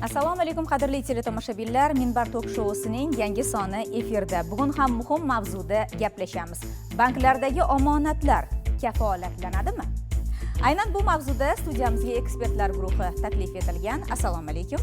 Assalomu alaykum qadrli teletomoshabinlar, Minbar Tok shousining yangi soni efirda. Bugun ham muhim mavzuda gaplashamiz. Banklardagi omonatlar kafolatlanadimi? Aynan bu mavzuda studiyamizga ekspertlar guruhi taklif etilgan. Assalomu alaykum.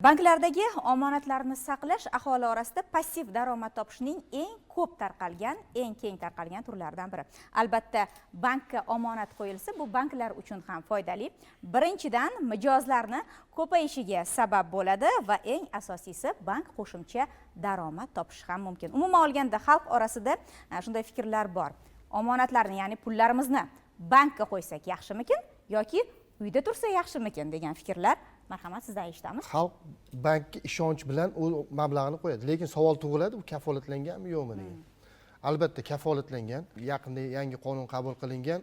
Banklardagi omonatlarni saqlash aholi orasida passiv daromad topishning eng ko'p tarqalgan, eng keng tarqalgan turlaridan biri. Albatta, bankka omonat qo'yilsa, bu banklar uchun ham foydali. Birinchidan, mijozlarni ko'payishiga sabab bo'ladi va eng asosiysi, bank qo'shimcha daromad topishi ham mumkin. Umuman olganda, xalq orasida shunday fikrlar bor. Omonatlarni, ya'ni pullarimizni bankka qo'ysak yaxshimikin yoki uyda tursa yaxshimikin degan fikrlar. Marhamat, sizdan eshitamiz. Xalq bankka ishonch bilan u mablag'ini qo'yadi, lekin savol tug'iladi, u kafolatlanganmi yo'qmi degan. Albatta kafolatlangan. Yaqinda yangi qonun qabul qilingan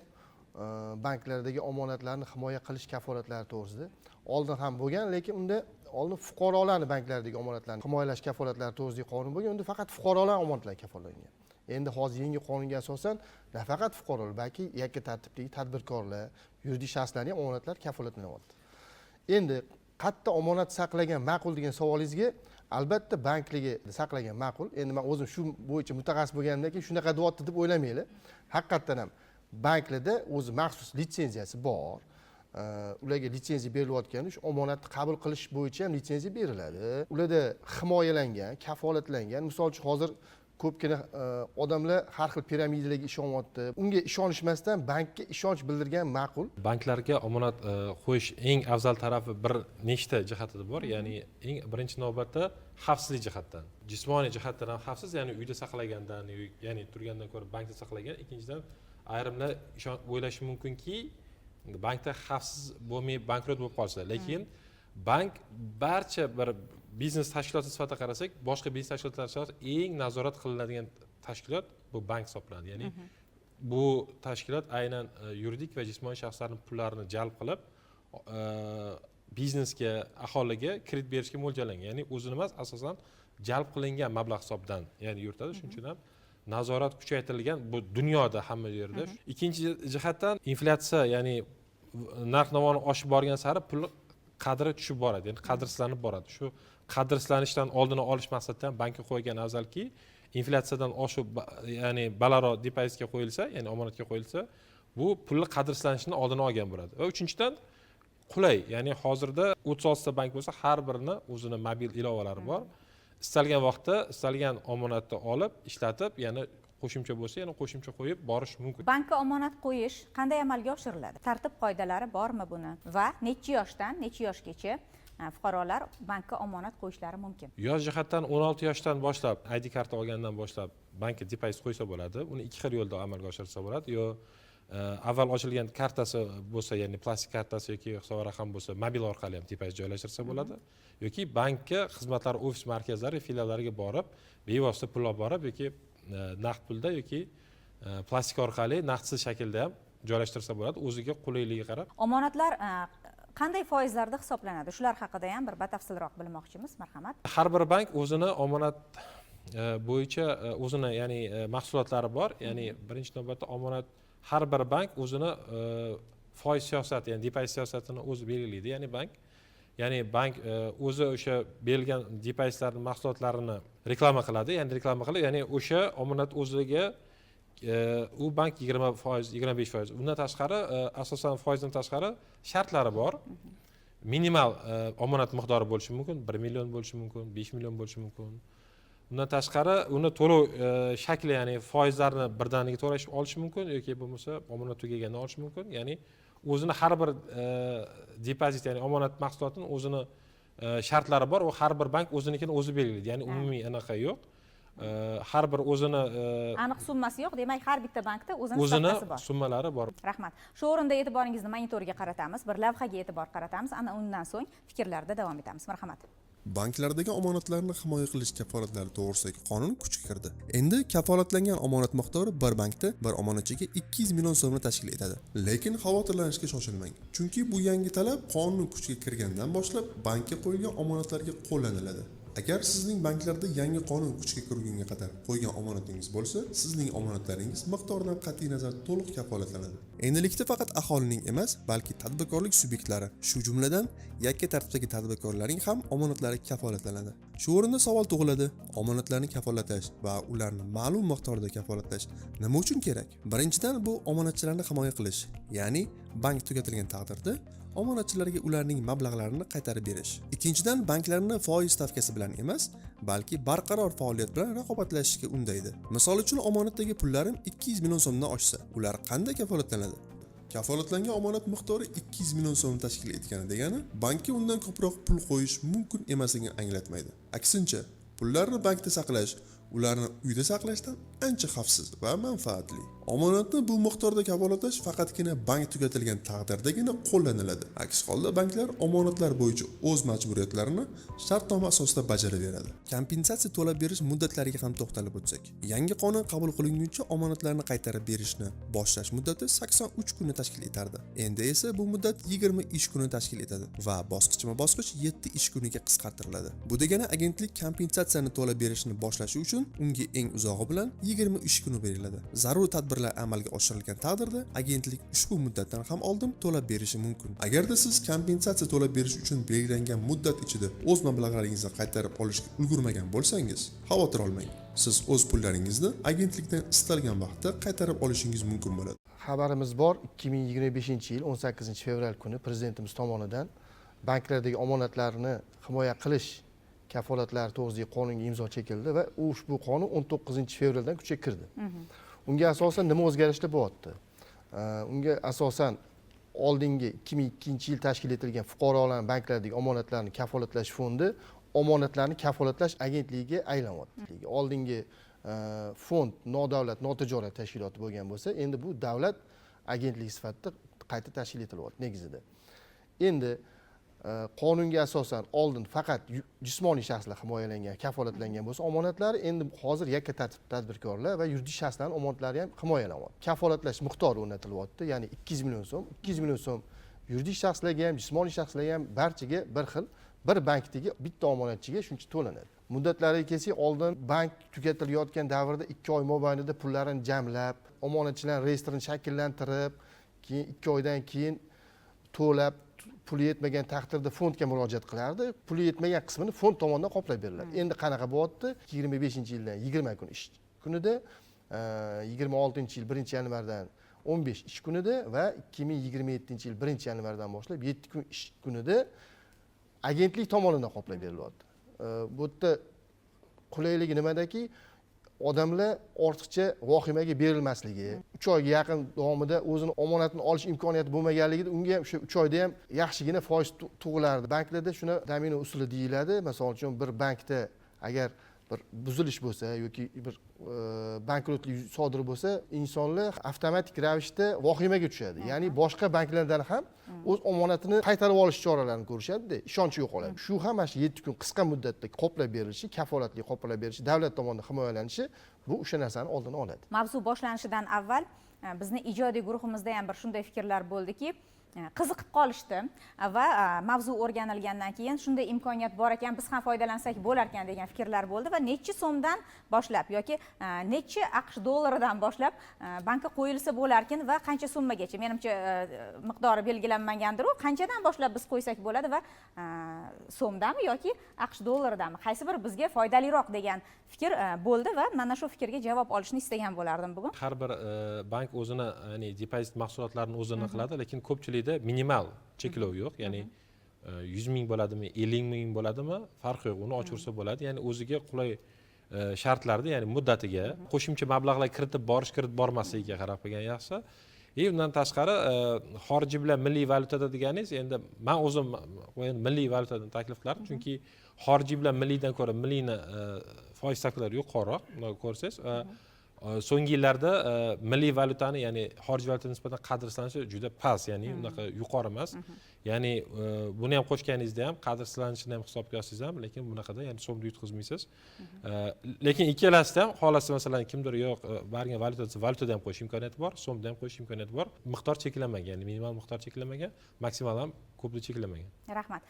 banklardagi omonatlarni himoya qilish kafolatlari to'g'risida. Oldin ham bo'lgan, lekin unda oldin fuqarolarni banklardagi omonatlarni himoyalash kafolatlari to'g'risidagi qonun bo'lgan, unda faqat fuqarolar omonatlar kafolatlangan. Endi hozir yangi qonunga asosan nafaqat fuqarolar, balki yakka tartibdagi tadbirkorlar, yuridik shaxslarning omonatlar kafolatlanyapti. Endi qayerda omonat saqlagan ma'qul degan savolingizga, albatta bankligi saqlagan ma'qul. Endi men o'zim shu bo'yicha mutaxassis bo'lganimdan keyin shunaqa deyapti deb o'ylamanglar. Haqiqatan ham banklarda o'zi maxsus litsenziyasi bor. Ularga litsenziya berilayotganda shu omonatni qabul qilish bo'yicha ham litsenziya beriladi. Ularda himoyalangan, kafolatlangan. Misol uchun hozir ko'pgina odamlar har xil piramidalarga ishonyapti. Unga ishonishmasdan bankka ishonch bildirgan ma'qul. Banklarga omonat qo'yish eng afzal tarafi bir nechta jihatida bor. Ya'ni eng birinchi navbatda xavfsizlik jihatdan. Jismoniy jihatdan ham xavfsiz, ya'ni uyda saqlagandan, ya'ni turgandan ko'ra bankda saqlagan. Ikkinchidan, ayrimlar o'ylashi mumkinki, bankda xavfsiz bo'lmay bankrot bo'lib qolsa, lekin bank barcha bir biznes tashkiloti sifatida qarasak, boshqa biznes tashkilotlar eng nazorat qilinadigan tashkilot bu bank hisoblanadi. Ya'ni bu tashkilot aynan yuridik va jismoniy shaxslarning pullarini jalb qilib, biznesga, aholiga kredit berishga mo'ljallangan. Ya'ni o'zini emas, asosan jalb qilingan mablag' hisobidan, ya'ni yuritadi. Shuning uchun ham nazorat kuchaytirilgan bu dunyoda hamma yerda. Ikkinchi jihatdan inflyatsiya, ya'ni narx-navoni oshib borgan sari pul qadri tushib boradi, ya'ni qadrsizlanib boradi. Shu qadrsizlanishdan oldini olish maqsadida bankka qo'ygan afzalki, inflyatsiyadan oshib, ya'ni balandroq depozitga qo'yilsa, ya'ni omonatga qo'yilsa, bu pulni qadrsizlanishini oldini olgan bo'ladi. Va uchinchidan qulay, ya'ni hozirda 36 ta bank bo'lsa, har birini o'zini mobil ilovalari bor. Istalgan vaqtda, istalgan omonatni olib, ishlatib, ya'ni qo'shimcha bo'lsa, yana qo'shimcha qo'yib borish mumkin. Bankka omonat qo'yish qanday amalga oshiriladi? Tartib qoidalari bormi buni? Va necha yoshdan necha yoshgacha fuqarolar bankka omonat qo'yishlari mumkin? Yosh jihatdan 16 yoshdan boshlab, ID karta olgandan boshlab bankka depozit qo'ysa bo'ladi. Uni ikki xil yo'lda amalga oshirsa bo'ladi. Yo avval ochilgan kartasi bo'lsa, ya'ni plastik kartasi yoki hisob raqam bo'lsa, mobil orqali ham depozit joylashtirsa bo'ladi. Yoki bankka xizmatlar ofis markazlari, filiallariga borib, bevosita pul olib borib yoki naqd pulda yoki plastik orqali naqdsiz shaklda ham joylashtirsa bo'ladi, o'ziga qulayligiga qarab. Omonatlar qanday foizlarda hisoblanadi? Shular haqida ham bir batafsilroq bilmoqchimiz, marhamat. Har bir bank o'zini omonat bo'yicha o'zini, ya'ni mahsulotlari bor. Ya'ni birinchi navbatda omonat har bir bank o'zini foiz siyosati, ya'ni depozit siyosatini o'zi belgilaydi. Ya'ni bank o'zi o'sha berilgan depozitlarning mahsulotlarini reklama qiladi, ya'ni o'sha omonat o'ziga u bank 20%, 25%. Undan tashqari, asosan foizdan tashqari shartlari bor. Minimal omonat miqdori bo'lishi mumkin, 1 million bo'lishi mumkin, 5 million bo'lishi mumkin. Undan tashqari, uni to'lov shakli, ya'ni foizlarni birdaniga to'lash olish mumkin yoki bo'lmasa omonat tugaganda olish mumkin. Ya'ni o'zini har bir depozit, ya'ni omonat mahsulotining o'zini shartlari bor. U har bir bank o'zinikini o'zi belgilaydi. Ya'ni umumiy anaqa yo'q. Har bir o'zini aniq summasi yo'q, demak har bitta bankda o'zini summalari bor. Rahmat. Shu o'rinda e'tiboringizni monitorga qaratamiz, bir lavhaga e'tibor qaratamiz. Ana undan so'ng fikrlarda davom etamiz. Marhamat. Banklardagi omonatlarni himoya qilish kafolatlari to'g'risidagi qonun kuchga kirdi. Endi kafolatlangan omonat miqdori bir bankda bir omonatchiga 200 million so'mni tashkil etadi. Lekin xavotirlanishga shoshilmang. Chunki bu yangi talab qonun kuchga kirgandan boshlab bankka qo'yilgan omonatlarga qo'llaniladi. Agar sizning banklarda yangi qonun kuchga kirgunga qadar qo'ygan omonatingiz bo'lsa, sizning omonatlaringiz miqdoridan qat'iy nazar to'liq kafolatlanadi. Endilikda faqat aholining emas, balki tadbirkorlik subyektlari, shu jumladan yakka tartibdagi tadbirkorlarning ham omonatlari kafolatlanadi. Shu o'rinda savol tug'iladi: omonatlarni kafolatlash va ularni ma'lum miqdorda kafolatlash nima uchun kerak? Birinchidan, bu omonatchilarni himoya qilish, ya'ni bank tugatilgan taqdirda omonatchilarga ularning mablag'larini qaytarib berish. Ikkinchidan, banklarni foiz stavkasi bilan emas, balki barqaror faoliyat bilan raqobatlashishga undaydi. Misol uchun, omonatdagi pullarim 200 million so'mdan oshsa, ular qanday kafolatlanadi? Kafolatlangan omonat miqdori 200 million so'm tashkil etgani degani, bankka undan ko'proq pul qo'yish mumkin emasligini anglatmaydi. Aksincha, pullarni bankda saqlash ularni uyda saqlashdan ancha xavfsiz va manfaatli. Omonatni bu miqdorda kafolatlash faqatgina bank tugatilgan taqdirdagina qo'llaniladi. Aks holda banklar omonatlar bo'yicha o'z majburiyatlarini shartnoma asosida bajaraveradi. Kompensatsiya to'lab berish muddatlariga ham to'xtalib o'tsak, yangi qonun qabul qilinguncha omonatlarni qaytarib berishni boshlash muddati 83 kunni tashkil etardi. Endi esa bu muddat 20 ish kuni tashkil etadi va bosqichma-bosqich 7 ish kuniga qisqartiriladi. Bu degani agentlik kompensatsiyani to'lab berishni boshlashi uchun unga eng uzog'i bilan 20 ish kuni beriladi. Zarur tadbirlar amalga oshirilgan taqdirda agentlik ushbu muddatdan ham oldin to'lab berishi mumkin. Agarda siz kompensatsiya to'lab berish uchun belgilangan muddat ichida o'z mablag'laringizni qaytarib olishga ulgurmagan bo'lsangiz, xavotir olmang. Siz o'z pullaringizni agentlikdan istalgan vaqtda qaytarib olishingiz mumkin bo'ladi. Xabarimiz bor, 2025-yil 18-fevral kuni prezidentimiz tomonidan banklardagi omonatlarni himoya qilish kafolatlari to'g'risidagi qonunga imzo chekildi va ushbu qonun 19-fevraldan kuchga kirdi. Unga asosan nima o'zgarishlar bo'lyapti? Unga asosan oldingi 2002-yil tashkil etilgan fuqarolar banklardagi omonatlarni kafolatlash fondi omonatlarni kafolatlash agentligiga aylanyapti. Oldingi fond nodavlat, notijorat tashkiloti bo'lgan bo'lsa, endi bu davlat agentligi sifatida qayta tashkil etilyapti negizida. Endi qonunga asosan oldin faqat jismoniy shaxslar himoyalangan, kafolatlangan bo'lsa omonatlari, endi hozir yakka tartib tadbirkorlar va yuridik shaxslarning omonatlari ham himoyalanyapti. Kafolatlash miqdori o'rnatilyapti, ya'ni 200 million so'm. 200 million so'm yuridik shaxslarga ham, jismoniy shaxslarga ham barchaga bir xil, bir bankdagi bitta omonatchiga shuncha to'lanadi. Muddatlariga kelsak, oldin bank tugatilayotgan davrda 2 oy mobaynida pullarini jamlab, omonatchilar reyestrini shakllantirib, keyin 2 oydan keyin to'lab puli yetmagan taqdirda fondga murojaat qilardi. Puli yetmagan qismini fond tomonidan qoplab beriladi. Endi qanaqa bo'lyapti? 25-yildan 20 kun ish kunida, 26-yil 1-yanvardan 15 ish kunida va 2027-yil 1-yanvardan boshlab 7 kun ish kunida agentlik tomonidan qoplab berilyapti. Bu yerda qulayligi nimadaki, odamlar ortiqcha vahimaga berilmasligi, 3 oyga yaqin davomida o'zini omonatini olish imkoniyati bo'lmaganligida unga ham o'sha 3 oyda ham yaxshigina foiz tug'ilardi. Banklarda shuni domino usuli deyiladi. Masalan uchun bir bankda agar bir buzilish bo'lsa yoki bir bankrotlik sodir bo'lsa, insonlar avtomatik ravishda vahimaga tushadi. Ya'ni boshqa banklardan ham o'z omonatini qaytarib olish choralarini ko'rishadi, ishonch yo'qoladi. Shu ham mana shu 7 kun qisqa muddatda qoplab berilishi, kafolatli qoplab berilishi, davlat tomonidan himoyalanishi bu o'sha narsani oldini oladi. Mavzu boshlanishidan avval bizni ijodiy guruhimizda ham bir shunday fikrlar bo'ldiki, qiziqib qolishdi va mavzu o'rganilgandan keyin shunday imkoniyat bor ekan, biz ham foydalansak bo'lar ekan degan fikrlar bo'ldi va necha so'mdan boshlab yoki necha AQSh dollaridan boshlab bankka qo'yilsa bo'lar ekan va qancha so'mmagacha, menimcha miqdori belgilanmagandir, u qanchadan boshlab biz qo'ysak bo'ladi va so'mdami yoki AQSh dollaridami, qaysi bir bizga foydaliroq degan fikr bo'ldi va mana shu fikrga javob olishni istagan bo'lardim bugun. Har bir bank o'zini, ya'ni depozit mahsulotlarini o'zini qiladi, lekin ko'pchilik minimal cheklov yo'q, ya'ni 100 ming bo'ladimi, 50 ming bo'ladimi, farqi yo'q, uni ochursa bo'ladi. Ya'ni o'ziga qulay shartlarda, ya'ni muddatiga qo'shimcha mablag'lar kiritib bormasligiga qarab qilgan yaxshi. Undan tashqari xorijiy bilan milliy valyutada deganingiz, endi men o'zim milliy valyutadan taklif qilardim, chunki xorijiy bilan milliydan ko'ra milliyni foiz stavkalari yuqoriroq, ko'rsangiz. So'nggi yillarda milliy valyutani, ya'ni xorijiy valyutaga nisbatan qadrsizlanishi juda past, ya'ni unaqa yuqori emas. Ya'ni buni ham qo'shganingizda ham qadrsizlanishini ham hisobga olsangiz ham, lekin bunaqada ya'ni so'mda yutqizmaysiz. Lekin ikkalasida ham xolasa masalan kimdir yo'q, bargan valyutada ham qo'yish imkoniyati bor, so'mda ham qo'yish imkoniyati bor. Miqdor cheklanmagan, ya'ni minimal miqdor cheklanmagan, maksimal ham ko'plik cheklanmagan. Rahmat.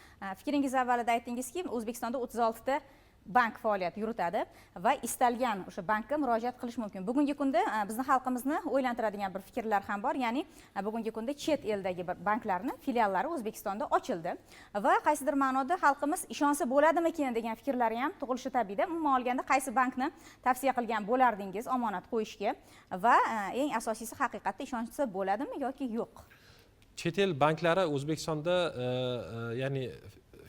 Fikringiz avvalida aytdingizki, O'zbekistonda 36 ta bank faoliyat yuritadi va istalgan o'sha bankka murojaat qilish mumkin. Bugungi kunda bizni xalqimizni o'ylantiradigan bir fikrlar ham bor, ya'ni bugungi kunda chet eldagi bir banklarning filiallari O'zbekistonda ochildi va qaysidir ma'noda xalqimiz ishonsa bo'ladimikin degan fikrlari ham tug'ilishi tabiiyda. Umuman olganda qaysi bankni tavsiya qilgan bo'lardingiz omonat qo'yishga va eng asosiysi haqiqatda ishonsa bo'ladimi yoki yo'q? Chet el banklari O'zbekistonda ya'ni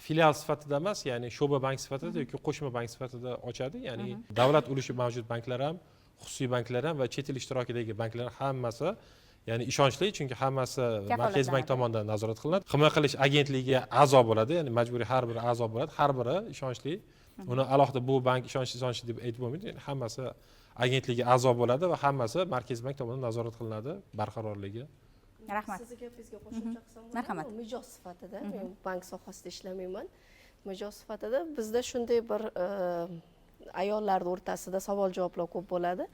filial sifatida emas, ya'ni sho'ba bank sifatida yoki qo'shma bank sifatida ochadi. Ya'ni davlat ulushi mavjud banklar ham, xususiy banklar ham va chet el ishtirokidagi banklar hammasi ya'ni ishonchli, chunki hammasi Markaziy bank tomonidan nazorat qilinadi. Himoya qilish agentligiga a'zo bo'ladi, ya'ni majburiy har biri a'zo bo'ladi, har biri ishonchli. Uni alohida bu bank ishonchli deb aytib bo'lmaydi. Ya'ni hammasi agentligiga a'zo bo'ladi va hammasi Markaziy bank tomonidan nazorat qilinadi barqarorligi. Rahmat. Sizni gapingizga qo'shimcha qilsam bo'ladimi? Marhamat. Mijoz sifatida, men bank sohasida ishlamayman. Mijoz sifatida bizda shunday bir ayollar o'rtasida savol-javoblar ko'p bo'ladi.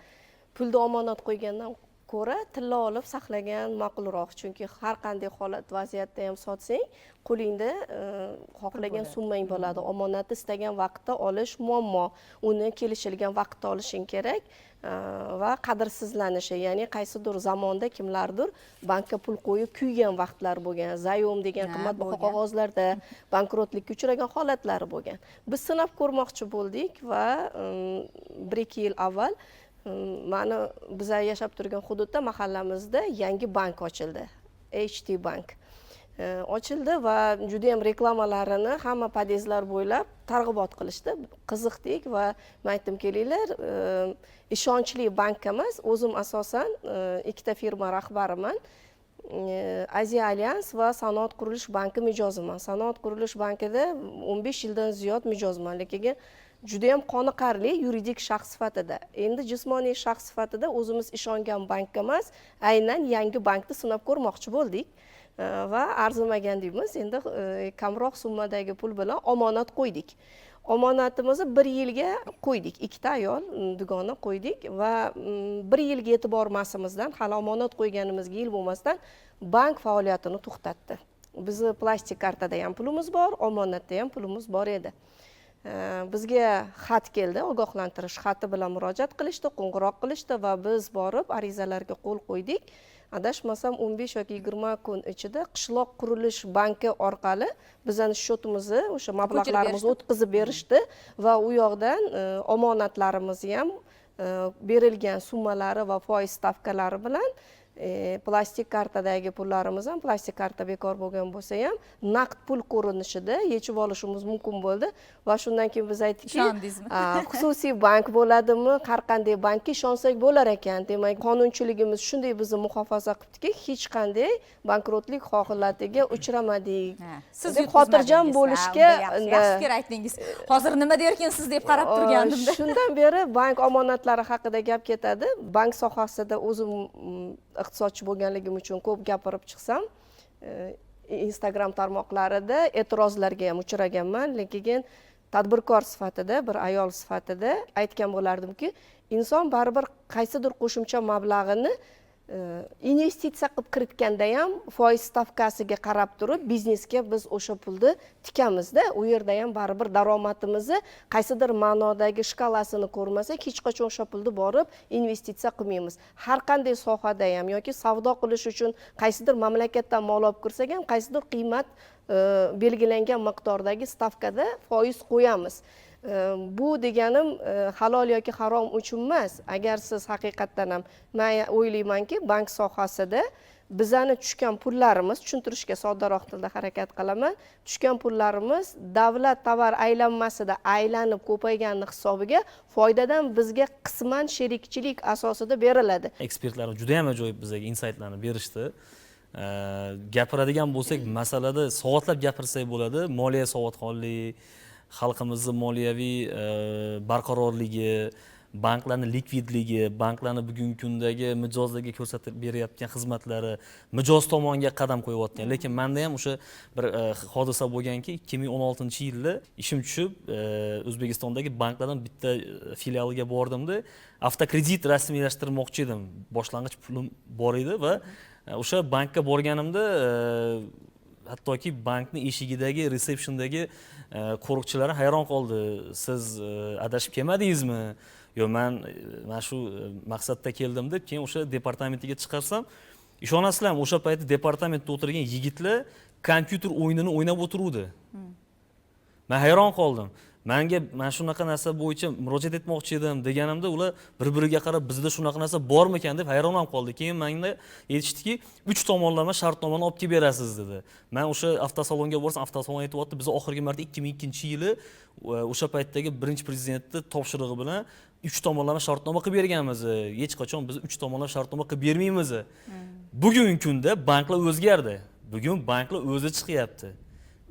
Pulni omonat qo'ygandan ko'ra tilla olib saqlagan ma'qulroq, chunki har qanday holat vaziyatda ham sotsang, qo'lingda xohlagan summang bo'ladi. Omonatni istagan vaqtda olish muammo. Uni kelishilgan vaqtda olishing kerak. Va qadrsizlanishi, ya'ni qaysidir zamonda kimlardir bankka pul qo'yib kuygan vaqtlar bo'lgan, zayom degan qimmatbaho qog'ozlarda bankrotlikka uchragan holatlari bo'lgan. Biz sinab ko'rmoqchi bo'ldik va 1-2 yil avval mana biz yashab turgan hududda mahallamizda yangi bank ochildi. HT Bank ochildi va juda ham reklamalarini hamma podyezdlar bo'ylab targ'ibot qilishdi. Qiziqdik va men aytdim, kelinglar, ishonchli bank emas, o'zim asosan ikkita firma rahbariman. Aziya Alyans va Sanoat qurilish banki mijoziman. Sanoat qurilish bankida 15 yildan ziyod mijozman, lekin juda ham qoniqarli yuridik shaxs sifatida. Endi jismoniy shaxs sifatida o'zimiz ishongan bank emas, aynan yangi bankni sinab ko'rmoqchi bo'ldik. Va arzimagan deymiz, endi kamroq summadagi pul bilan omonat qo'ydik. Omonatimizni 1 yilga qo'ydik, ikkita ayol dugona qo'ydik va 1 yilga e'tibormasimizdan, hali omonat qo'yganimizga yil bo'lmasdan bank faoliyatini to'xtatdi. Bizni plastik kartada ham pulimiz bor, omonatda ham pulimiz bor edi. Bizga xat keldi, ogohlantirish xati bilan murojaat qilishdi, qo'ng'iroq qilishdi va biz borib arizalarga qo'l qo'ydik. Adashmasam 15 yoki 20 kun ichida qishloq qurilish banki orqali bizning shotimizni, o'sha mablag'larimizni o'tkazib berishdi va u yoqdan omonatlarimizni ham berilgan summalari va foiz stavkalari bilan plastik kartadagi pullarimiz ham, plastik karta bekor bo'lgan bo'lsa ham naqd pul ko'rinishida yechib olishimiz mumkin bo'ldi va shundan keyin biz aytdikki, xususiy bank bo'ladimi, har qanday bankka ishonsak bo'lar ekan. Demak, qonunchiligimiz shunday bizni muhofaza qilibdiki, hech qanday bankrotlik holattiga uchramadik. Siz xotirjam bo'lishga yaxshi fikr aytdingiz. Hozir nima derkinsiz deb qarab turgandim-da. Shundan beri bank omonatlari haqida gap ketadi. Bank sohasida o'zim iqtisodchi bo'lganligim uchun ko'p gapirib chiqsam, Instagram tarmoqlarida e'tirozlarga ham uchraganman, lekin tadbirkor sifatida, bir ayol sifatida aytgan bo'lardimki, inson baribir qaysidir qo'shimcha mablag'ini investitsiya qilib kiritganda ham foiz stavkasiga qarab turib biznesga biz o'sha pulni tikamizda, u yerda ham baribir daromadimizni qaysidir ma'nodagi shkalasini ko'rmasak, hech qachon o'sha pulni borib investitsiya qilmaymiz. Har qanday sohada ham yoki savdo qilish uchun qaysidir mamlakatdan mal olib kirsak ham qaysidir qiymat belgilangan miqdordagi stavkada foiz qo'yamiz. Bu deganim halol yoki harom uchun emas. Agar siz haqiqatdan ham, men o'ylaymanki, bank sohasida bizani tushgan pullarimiz, tushuntirishga soddaroq tilda harakat qilaman, tushgan pullarimiz davlat tovar aylanmasida aylanib ko'paygani hisobiga foydadan bizga qisman sherikchilik asosida beriladi. Ekspertlar juda ham ajoyib bizga insaytlarni berishdi. Gapiradigan bo'lsak, masalada soatlab gapirsak bo'ladi. Moliya savodxonligi, xalqimizning moliyaviy barqarorligi, banklarning likvidligi, banklarning bugungi kundagi mijozlarga ko'rsatib berayotgan xizmatlari, mijoz tomonga qadam qo'yayotgan. Lekin menda ham o'sha bir hodisa bo'lganki, 2016-yilda ishim tushib, O'zbekistondagi banklardan bitta filialiga bordimda, avtokredit rasmiylashtirmoqchi edim. Boshlang'ich pulim bor edi va o'sha bankka borganimda hattoki bankni eshigidagi resepsiondagi qo'riqchilari hayron qoldi. Siz adashib kelmadingizmi? Yo, men shu maqsadda keldim deb, keyin o'sha departamentiga chiqarsam, ishonasizlarmi, o'sha paytda departamentda o'tirgan yigitlar kompyuter o'yinini o'ynab o'tiruvdi. Men hayron qoldim. Men shunaqa narsa bo'yicha murojaat etmoqchi edim deganimda, ular bir-biriga qarab bizda shunaqa narsa bormikan deb hayron ham qoldi. Keyin menga aytishdiki, 3 tomonlama shartnomani olib kelib berasiz dedi. Men o'sha avtosalonga borsam, avtosalon aytibdi, biz oxirgi marta 2002-yili o'sha paytdagi birinchi prezidentning topshirig'i bilan 3 tomonlama shartnoma qilib berganmiz. Hech qachon biz 3 tomonlama shartnoma qilib bermaymiz. Bugungi kunda banklar o'zgardi. Bugun banklar o'zi chiqyapti.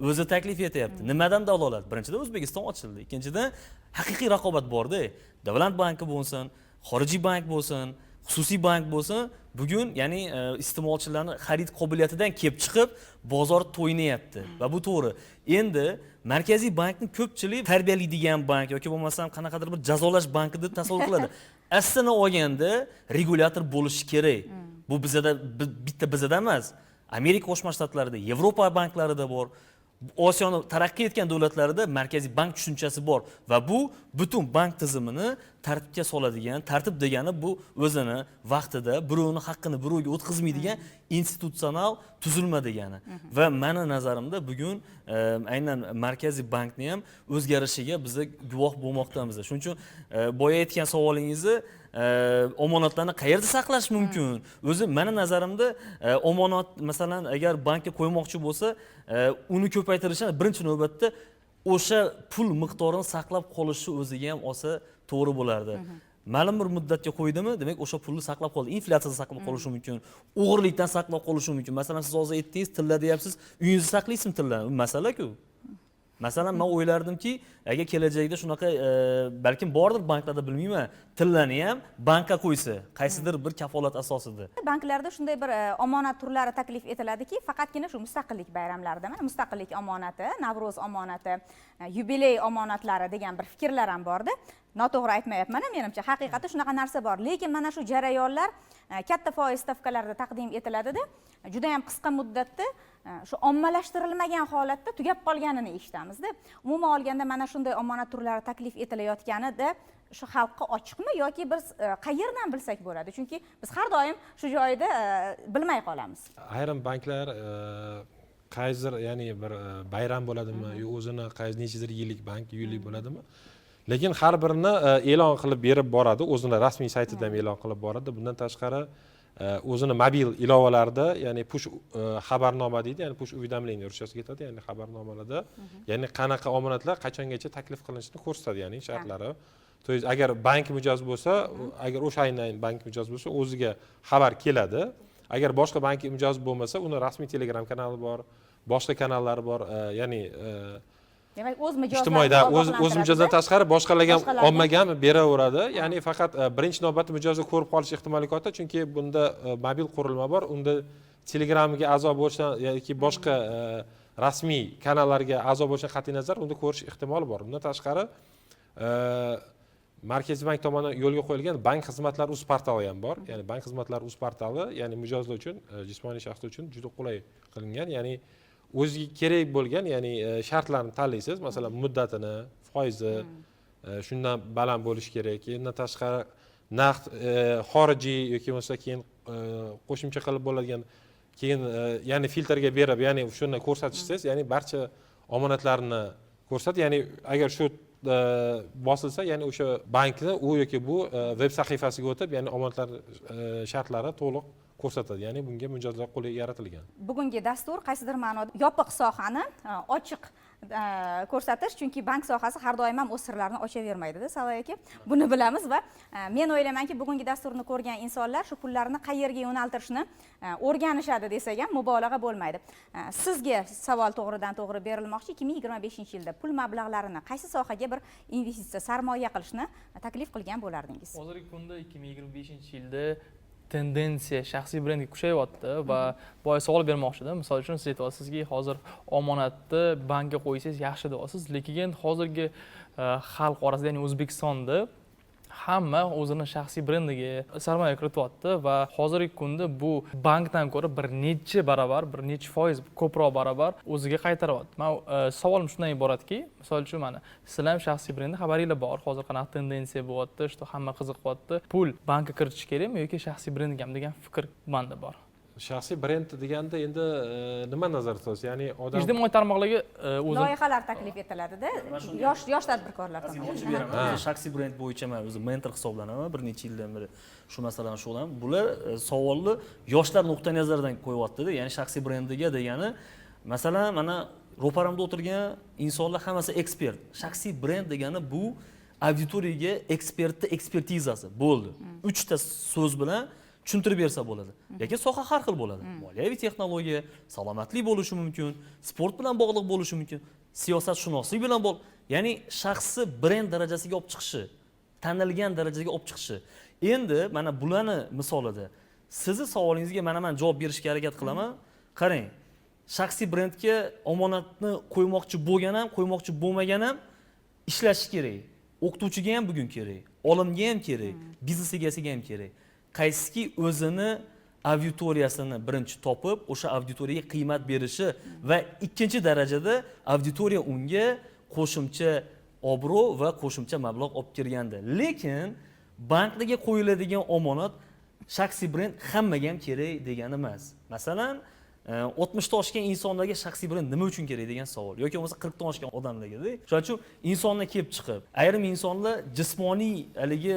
O'zi taklif etyapti. Nimadan dalolat? Birinchidan O'zbekiston ochildi. Ikkinchidan haqiqiy raqobat borda. Davlat banki bo'lsin, xorijiy bank bo'lsin, xususiy bank bo'lsin, bugun ya'ni iste'molchilarning xarid qobiliyatidan kelib chiqib bozor to'ynayapti va bu to'g'ri. Endi Markaziy bankning ko'pchilik tarbiyalaydigan bank yoki bo'lmasam qanaqadir bir jazolash banki deb tasavvur qiladi. Aslini olganda regulyator bo'lishi kerak. Bu bizda bitta bizda emas. Amerika Qo'shma Shtatlarida, Yevropa banklarida bor. Osiyoning taraqqiy etgan davlatlarida markaziy bank tushunchasi bor va bu butun bank tizimini tartibga soladigan, tartib degani bu o'zini vaqtida birovning haqqini birovga o'tkazmaydigan institutsional tuzilma degani. Va meni nazarimda bugun aynan markaziy bankni ham o'zgarishiga biz guvoh bo'lmoqdamiz. Shuning uchun boya aytgan savolingizni omonatlarni qayerda saqlash mumkin? O'zi meni nazarimda omonat masalan agar bankka qo'ymoqchi bo'lsa, uni ko'paytirishni birinchi navbatda o'sha pul miqdorini saqlab qolishi o'ziga ham olsa to'g'ri bo'lardi. Ma'lum bir muddatga qo'ydimi, demak o'sha pulni saqlab qoldi. Inflyatsiyadan saqlab qolishi mumkin, o'g'irlikdan saqlab qolishi mumkin. Masalan, siz hozir aytdingiz, tilla deyapsiz, uyingizni saqlaysizmi tillarni? Bu masala-ku. Masalan, men o'ylardimki, agar kelajakda shunaqa balkim bordir banklarda, bilmayman, tillani ham bankka qo'ysa, qaysidir bir kafolat asosida. Banklarda shunday bir omonat turlari taklif etiladiki, faqatgina shu mustaqillik bayramlarida, mana mustaqillik omonati, Navro'z omonati, yubiley omonatlari degan bir fikrlar ham bordi. Noto'g'ri aytmayapman, menimcha haqiqatda shunaqa narsa bor. Lekin mana shu jarayonlar katta foiz stavkalarida taqdim etiladida, juda ham qisqa muddatda shu ommalashtirilmagan holatda tugab qolganini eshitamiz-da. Umuman olganda mana shunday omonat turlari taklif etilayotganida shu xalqqa ochiqmi yoki biz qayerdan bilsak bo'ladi? Chunki biz har doim shu joyda bilmay qolamiz. Ayrim banklar qaysidir ya'ni bir bayram bo'ladimi, yo o'zini qaysi nechadir yillik bank, yillik bo'ladimi? Lekin har birini e'lon qilib berib boradi, o'zini rasmiy saytidan e'lon qilib boradi. Bundan tashqari o'zini mobil ilovalarida, ya'ni push xabarnoma deydi, ya'ni push уведомление ruschasiga ketadi, ya'ni xabarnomalarda, ya'ni qanaqa omonatlar qachongacha taklif qilinishini ko'rsatadi, ya'ni shartlari. To есть agar bank mijoz bo'lsa, agar o'sha aynan bank mijoz bo'lsa, o'ziga xabar keladi. Agar boshqa bank mijoz bo'lmasa, uni rasmiy Telegram kanali bor, boshqa kanallar bor, ya'ni demak o'z mijozlari ijtimoiyda o'z mijozdan tashqari boshqalarga ommaga ham beraveradi. Ya'ni faqat birinchi navbatda mijozni ko'rib qolish ehtimoli katta, chunki bunda mobil qurilma bor. Unda Telegramga a'zo bo'lishdan yoki boshqa rasmiy kanallarga a'zo bo'lishdan qat'iy nazar unda ko'rish ehtimoli bor. Bundan tashqari Markaziy bank tomonidan yo'lga qo'yilgan bank xizmatlari uz portali ham bor. Ya'ni bank xizmatlari uz portali, ya'ni mijozlar uchun, jismoniy shaxslar uchun juda qulay qilingan. Ya'ni o'ziga kerak bo'lgan, ya'ni shartlarni tanlaysiz, masalan, muddatini, foizi, shundan baland bo'lishi kerak. Undan tashqari naqd xorijiy yoki bo'lmasa keyin qo'shimcha qilib bo'ladigan, keyin ya'ni filtrga berib, ya'ni shuni ko'rsatishsiz, ya'ni barcha omonatlarni ko'rsat, ya'ni agar shu bosilsa, ya'ni o'sha bankni u yoki bu veb sahifasiga o'tib, ya'ni omonatlar shartlari to'liq ko'rsatadi. Ya'ni bunga mijozlar qulay yaratilgan. Bugungi dastur qaysidir ma'noda yopiq sohani ochiq ko'rsatish, chunki bank sohasi har doim ham o'z sirlarini ochavermaydi-da, Salay aka. Buni bilamiz va men o'ylaymanki, bugungi dasturni ko'rgan insonlar shu pullarni qayerga yo'naltirishni o'rganishadi desak ham mubolag'a bo'lmaydi. Sizga savol to'g'ridan to'g'ri berilmoqchi, 2025-yilda pul mablag'larini qaysi sohaga bir investitsiya, sarmoya qilishni taklif qilgan bo'lardingiz? Hozirgi kunda 2025-yilda tendensiya shaxsiy brendga kuchayyapti va boya savol bermoqchida. Misol uchun siz aytyapsizki, hozir omonatni bankka qo'ysangiz yaxshi deyapsiz, lekin hozirgi xalq orasida, ya'ni O'zbekistonda hamma o'zini shaxsiy brendiga sarmoya kirityapti va hozirgi kunda bu bankdan ko'ra bir necha barobar, bir necha foiz ko'proq barobar o'ziga qaytaryapti. Men savolim shundan iboratki, misol uchun mana sizlar ham shaxsiy brendi xabaringlar bor. Hozir qanaqa tendensiya bo'lyapti, что hamma qiziqyapti. Pul bankka kiritish kerakmi yoki shaxsiy brendga ham degan fikr menda bor. shaxsiy brend deganda endi nima nazarda tutasiz? Ya'ni odam Ijtimoiy tarmoqlarga o'zim Loyihalar taklif etiladi-da, yosh tadbirkorlar tomonidan. ochib beraman. Shaxsiy brend bo'yicha men o'zim mentor hisoblanaman. Bir necha yildan beri shu masalani shug'ullanaman. Bular savolni yoshlar nuqtai nazaridan qo'yyapti-da. Ya'ni shaxsiy brendiga degani, masalan, mana ro'paramda o'tirgan insonlar hammasi ekspert. Shaxsiy brend degani bu auditoriyaga ekspertni ekspertizasi bo'ldi. 3 ta so'z bilan tushuntirib bersa bo'ladi. Lekin soha har xil bo'ladi. Moliyaviy texnologiya, salomatlik bo'lishi mumkin, sport bilan bog'liq bo'lishi mumkin, siyosatshunoslik bilan bog'liq. Ya'ni shaxsi brend darajasiga olib chiqishi, tanilgan darajaga olib chiqishi. Endi mana bularni misolida sizni savolingizga men javob berishga harakat qilaman. Qarang, shaxsiy brendga omonatni qo'ymoqchi bo'lgan ham, qo'ymoqchi bo'lmagan ham ishlashi kerak. O'qituvchiga ham bugun kerak, olimga ham kerak, biznes egasiga ham kerak. Qaysiki o'zini auditoriyasini birinchi topib, o'sha auditoriyaga qiymat berishi va ikkinchi darajada auditoriya unga qo'shimcha obro' va qo'shimcha mablag' olib kirganda. Lekin banklarga qo'yiladigan omonat shaxsiy brend hammaga ham kerak degani emas. Masalan, 60 ta oshgan insonlarga shaxsiy brend nima uchun kerak degan savol yoki bo'lmasa 40 ta oshgan odamlarga-da. Shuning uchun insonni kelib chiqib, ayrim insonlar jismoniy haligi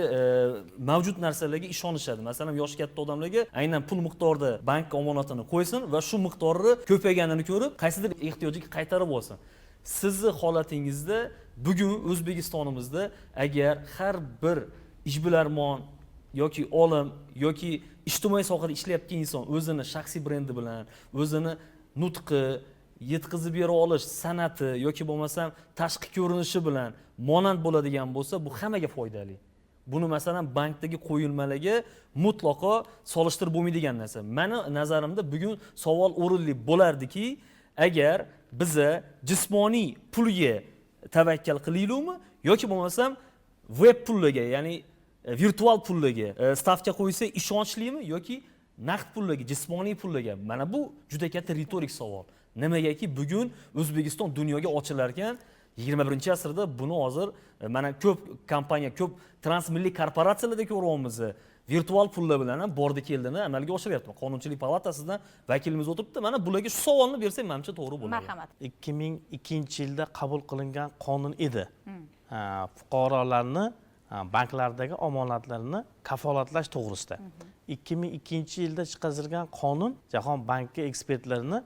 mavjud narsalarga ishonishadi. Masalan, yosh katta odamlarga aynan pul miqdorida bank omonatini qo'ysin va shu miqdorni ko'payganini ko'rib, qaysidir ehtiyojiga qaytarib olsin. Sizni holatingizda bugun O'zbekistonimizda agar har bir ishbilarmon yoki olim yoki ijtimoiy sohada ishlayotgan inson o'zini shaxsiy brendi bilan, o'zini nutqi, yetkazib bera olish san'ati yoki bo'lmasam tashqi ko'rinishi bilan monand bo'ladigan bo'lsa, bu hammaga foydali. Buni masalan bankdagi qo'yilmalarga mutlaqo solishtirib bo'lmaydigan narsa. Meni nazarimda bugun savol o'rinli bo'lardiki, agar biza jismoniy pulga tavakkal qilaylikmi yoki bo'lmasam web pullarga, ya'ni virtual pullarga stavka qo'ysa ishonchlimi yoki naqd pullarga, jismoniy pullarga? Mana bu juda katta retorik savol. Nimagaki bugun O'zbekiston dunyoga ochilar ekan, 21-asrda buni hozir mana ko'p kompaniya, ko'p transmilliy korporatsiyalarda ko'ryapmiz. Virtual pullar bilan ham bordi keldini amalga oshiryapti. Qonunchilik palatasidan vakilimiz o'tiribdi. Mana bularga shu savolni bersak, menimcha to'g'ri bo'ladi. Marhamat. 2002-yilda qabul qilingan qonun edi. Fuqarolarni banklardagi omonatlarini kafolatlash to'g'risida. 2002-yilda chiqarilgan qonun Jahon banki ekspertlarini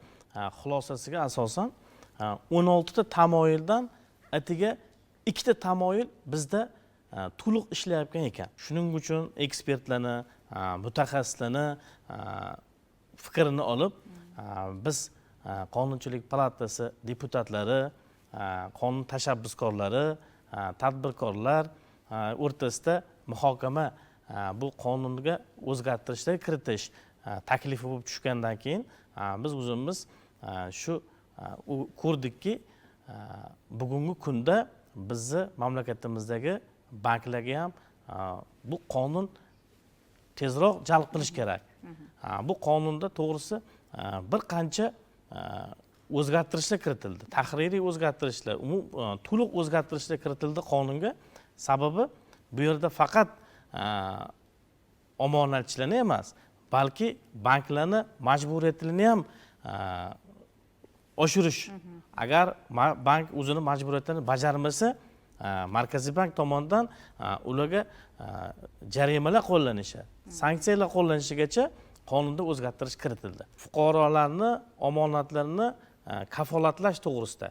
xulosasiga asosan 16 ta tamoyildan atiga 2 ta tamoyil bizda to'liq ishlayotgan ekan. Shuning uchun ekspertlarni, mutaxassislarni fikrini olib, biz Qonunchilik palatasi deputatlari, qonun tashabbuskorlari, tadbirkorlar o'rtasida muhokama bu qonunga o'zgartirishlar kiritish taklifi bo'lib tushgandan keyin biz o'zimiz shu ko'rdikki, bugungi kunda bizni mamlakatimizdagi banklarga ham bu qonun tezroq jalb qilish kerak. Bu qonunda to'g'risi bir qancha o'zgartirishlar kiritildi. Tahririy o'zgartirishlar, to'liq o'zgartirishlar kiritildi qonunga. Sababi bu yerda faqat omonatchilarni emas, balki banklarni majburiyatini ham oshirish. Agar bank o'zini majburiyatlarini bajarmasa, Markaziy bank tomonidan ularga jarimalar qo'llanishi, sanksiyalar qo'llanishigacha qonunda o'zgartirish kiritildi. Fuqarolarni omonatlarini kafolatlash to'g'risida.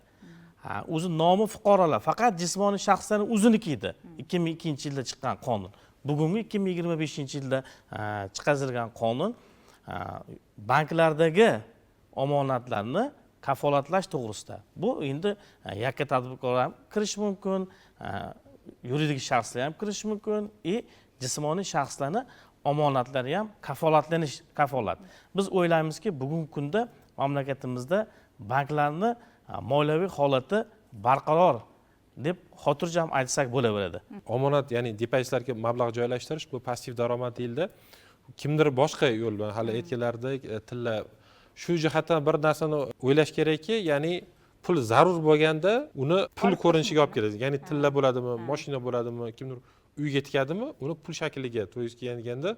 O'zi nomi fuqarolar, faqat jismoniy shaxslarning o'ziniki edi. 2002-yilda chiqqan qonun. Bugungi 2025-yilda chiqarilgan qonun banklardagi omonatlarni kafolatlash to'g'risida. Bu endi yakka tadbirkorlar ham kirish mumkin, yuridik shaxslar ham kirish mumkin, jismoniy shaxslarning omonatlari ham kafolatlanish, kafolat. Biz o'ylaymizki, bugungi kunda mamlakatimizda banklarni moliyaviy holati barqaror deb xotirjam aytsak bo'laveradi. Omonat ya'ni depozitlarga mablag' joylashtirish bu passiv daromad deyildi. Kimdir boshqa yo'l bilan hali aytganlaridek tilla shu jihatdan bir narsani o'ylash kerakki, ya'ni pul zarur bo'lganda uni pul ko'rinishiga olib keladi. Ya'ni tilla bo'ladimi, mashina bo'ladimi, kimdir uyga tikadimi, uni pul shakliga, to есть kelganda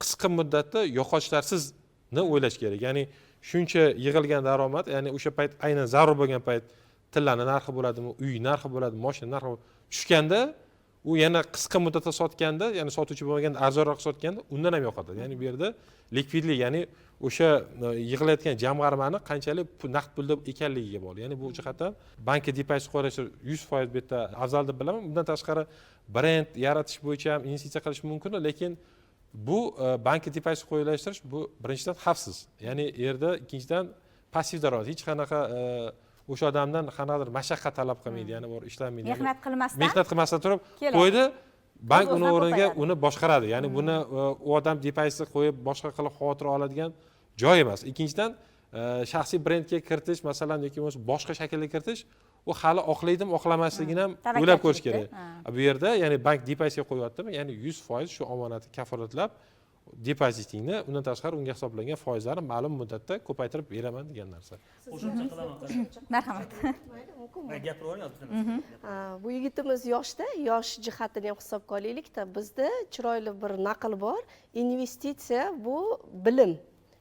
qisqa muddatda yo'qotishlarsizni o'ylash kerak. Ya'ni shuncha yig'ilgan daromad, ya'ni o'sha payt aynan zarur bo'lgan payt tillani narxi bo'ladimi, uy narxi bo'ladimi, mashina narxi tushganda u yana qisqa muddatda sotganda, ya'ni sotuvchi bo'lmaganda arzonroq sotganda undan ham yo'qotadi. Ya'ni bu yerda likvidlik, ya'ni o'sha yig'ilayotgan jamg'armani qanchalik naqd pulda ekanligiga bog'liq. Ya'ni bu jihatdan bankka depozit qo'yish 100% bu yerda afzal deb bilaman. Bundan tashqari brend yaratish bo'yicha ham investitsiya qilish mumkin, lekin bu bankka depozit qo'yilashtirish bu birinchidan xavfsiz. Ya'ni yerda ikkinchidan passiv daromad, hech qanaqa o'sha odamdan qanaqadir mashaqqat talab qilmaydi, ya'ni bor ishlamaydi. Mehnat qilmasdan turib qo'ydi, bank uni o'rniga uni boshqaradi. Ya'ni buni u odam depozit qo'yib boshqa qilib xavotir oladigan joy emas. Ikkinchidan shaxsiy brendga kiritish, masalan, yoki bo'lmasa boshqa shaklda kiritish, u hali oqlaydimi, oqlamasligini ham o'ylab ko'rish kerak. Bu yerda ya'ni bank depozitga qo'yyaptimi, ya'ni 100% shu omonatni kafolatlab depozitingni, undan tashqari unga hisoblangan foizlarni ma'lum muddatda ko'paytirib beraman degan narsa. Marhamat. Bu yigitimiz yoshda, yosh jihatini ham hisobga olaylikda. Bizda chiroyli bir naql bor. Investitsiya bu bilim.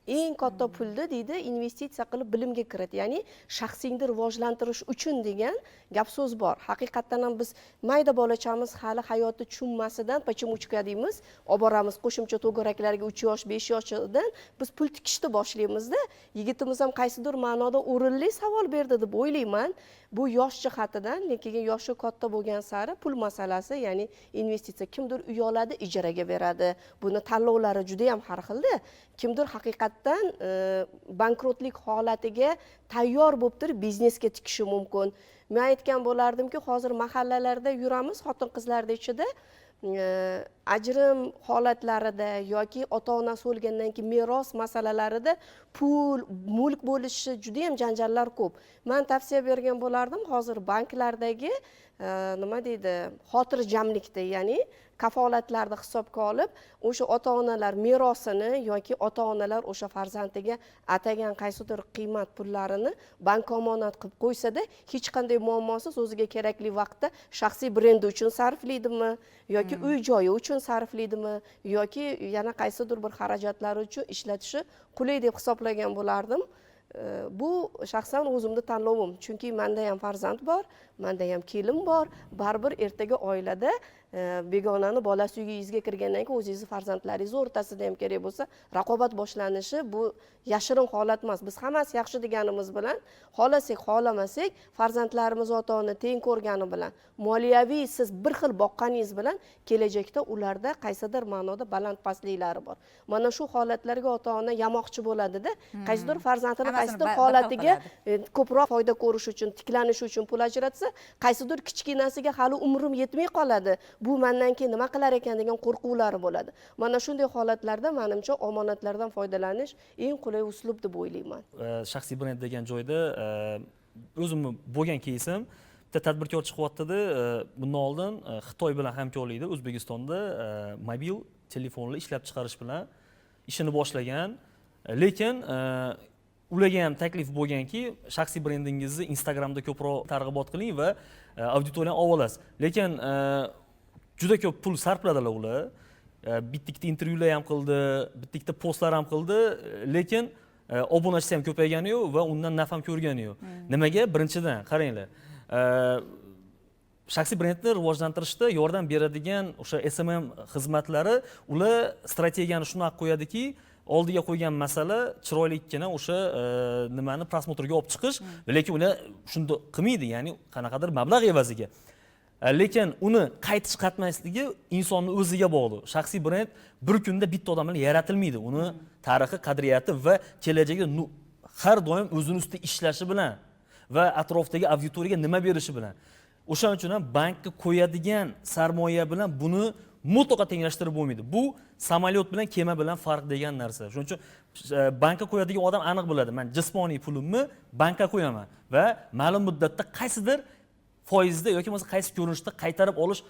Eng katta pulni deydi investitsiya qilib bilimga kiradi, ya'ni shaxsingni rivojlantirish uchun degan gap so'z bor. Haqiqatdan ham biz mayda bolachamiz hali hayotni tushunmasidan pachimuchka deymiz, olib boramiz qo'shimcha to'garaklarga 3 yosh, 5 yoshdan biz pul tikishni boshlaymizda. Yigitimiz ham qaysidir ma'noda o'rinli savol berdi deb o'ylayman. Bu yosh jihatidan, lekin yoshi katta bo'lgan sari pul masalasi, ya'ni investitsiya kimdir uy oladi, ijaraga beradi. Buni tanlovlari juda ham har xilda. Kimdir haqiqatdan bankrotlik holatiga tayyor bo'lib turib biznesga tikishi mumkin. Men aytgan bo'lardimki, hozir mahallalarda yuramiz, xotin-qizlarda ichida ajrim holatlarida yoki ota-onasi o'lgandan keyin meros masalalarida pul, mulk bo'lishi juda ham janjallar ko'p. Men tavsiya bergan bo'lardim, hozir banklardagi nima deydi, xotirjamlikda, ya'ni kafolatlarni hisobga olib, o'sha ota-onalar merosini yoki ota-onalar o'sha farzandiga atagan qaysidir qiymat pullarini bank omonat qilib qo'ysada, hech qanday muammosiz o'ziga kerakli vaqtda shaxsiy brendi uchun sarflaydimi yoki uy joyi uchun sarflaydimi yoki yana qaysidir bir xarajatlari uchun ishlatishi qulay deb hisoblagan bo'lardim. Bu shaxsan o'zimning tanlovim, chunki menda ham farzand bor, menda ham kelin bor, baribir ertaga oilada begonani bolasi uyingizga kirgandan keyin o'zingizni farzandlaringiz o'rtasida ham kerak bo'lsa raqobat boshlanishi bu yashirin holat emas. Biz hammasi yaxshi deganimiz bilan, xohlasak, xohlamasak farzandlarimiz ota-ona teng ko'rgani bilan, moliyaviy siz bir xil boqqaningiz bilan kelajakda ularda qaysidir ma'noda baland pastliklari bor. Mana shu holatlarga ota-ona yamoqchi bo'ladi-da, qaysidir farzandini qaysidir holatiga ko'proq foyda ko'rish uchun, tiklanish uchun pul ajratsa, qaysidir kichkinasiga hali umrim yetmay qoladi. Bu mendan keyin nima qilar ekan degan qo'rquvlari bo'ladi. Mana shunday holatlarda menimcha omonatlardan foydalanish eng qulay uslub deb o'ylayman. Shaxsiy brend degan joyda o'zimni bo'lgan kesim bitta tadbirkor chiqyapti-da, bundan oldin Xitoy bilan hamkorlikda O'zbekistonda mobil telefonlar ishlab chiqarish bilan ishini boshlagan, lekin ularga ham taklif bo'lganki, shaxsiy brendingizni Instagramda ko'proq targ'ibot qiling va auditoriyani olib olasiz. Lekin juda ko'p pul sarfladilar ular. Bitta intervyular ham qildi, bitta postlar ham qildi, lekin obunachisi ham ko'paygani yo'q va undan naf ham ko'rgani yo'q. Nimaga? Birinchidan qaranglar. Shaxsiy brendni rivojlantirishda yordam beradigan o'sha SMM xizmatlari ular strategiyani shunaqa qo'yadiki, oldiga qo'ygan masala chiroylikkina o'sha nimani prosmotrga olib chiqish, lekin ular shunda qilmaydi, ya'ni qanaqadir mablag' evaziga. Lekin uni qaytish qatnashligiga insonning o'ziga bog'liq. Shaxsiy brend bir kunda bitta odam bilan yaratilmaydi. Uni tarixi, qadriyati va kelajagida har doim o'zini ustida ishlashi bilan va atrofdagi auditoriyaga nima berishi bilan. O'shaning uchun ham bankka qo'yadigan sarmoya bilan buni mutlaqo tenglashtirib bo'lmaydi. Bu samolyot bilan kema bilan farq degan narsa. Shuning uchun bankka qo'yadigan odam aniq biladi. Men jismoniy pulimni bankka qo'yaman va ma'lum muddatda qaysidir foizda yoki bo'lmasa qaysi ko'rinishda qaytarib olish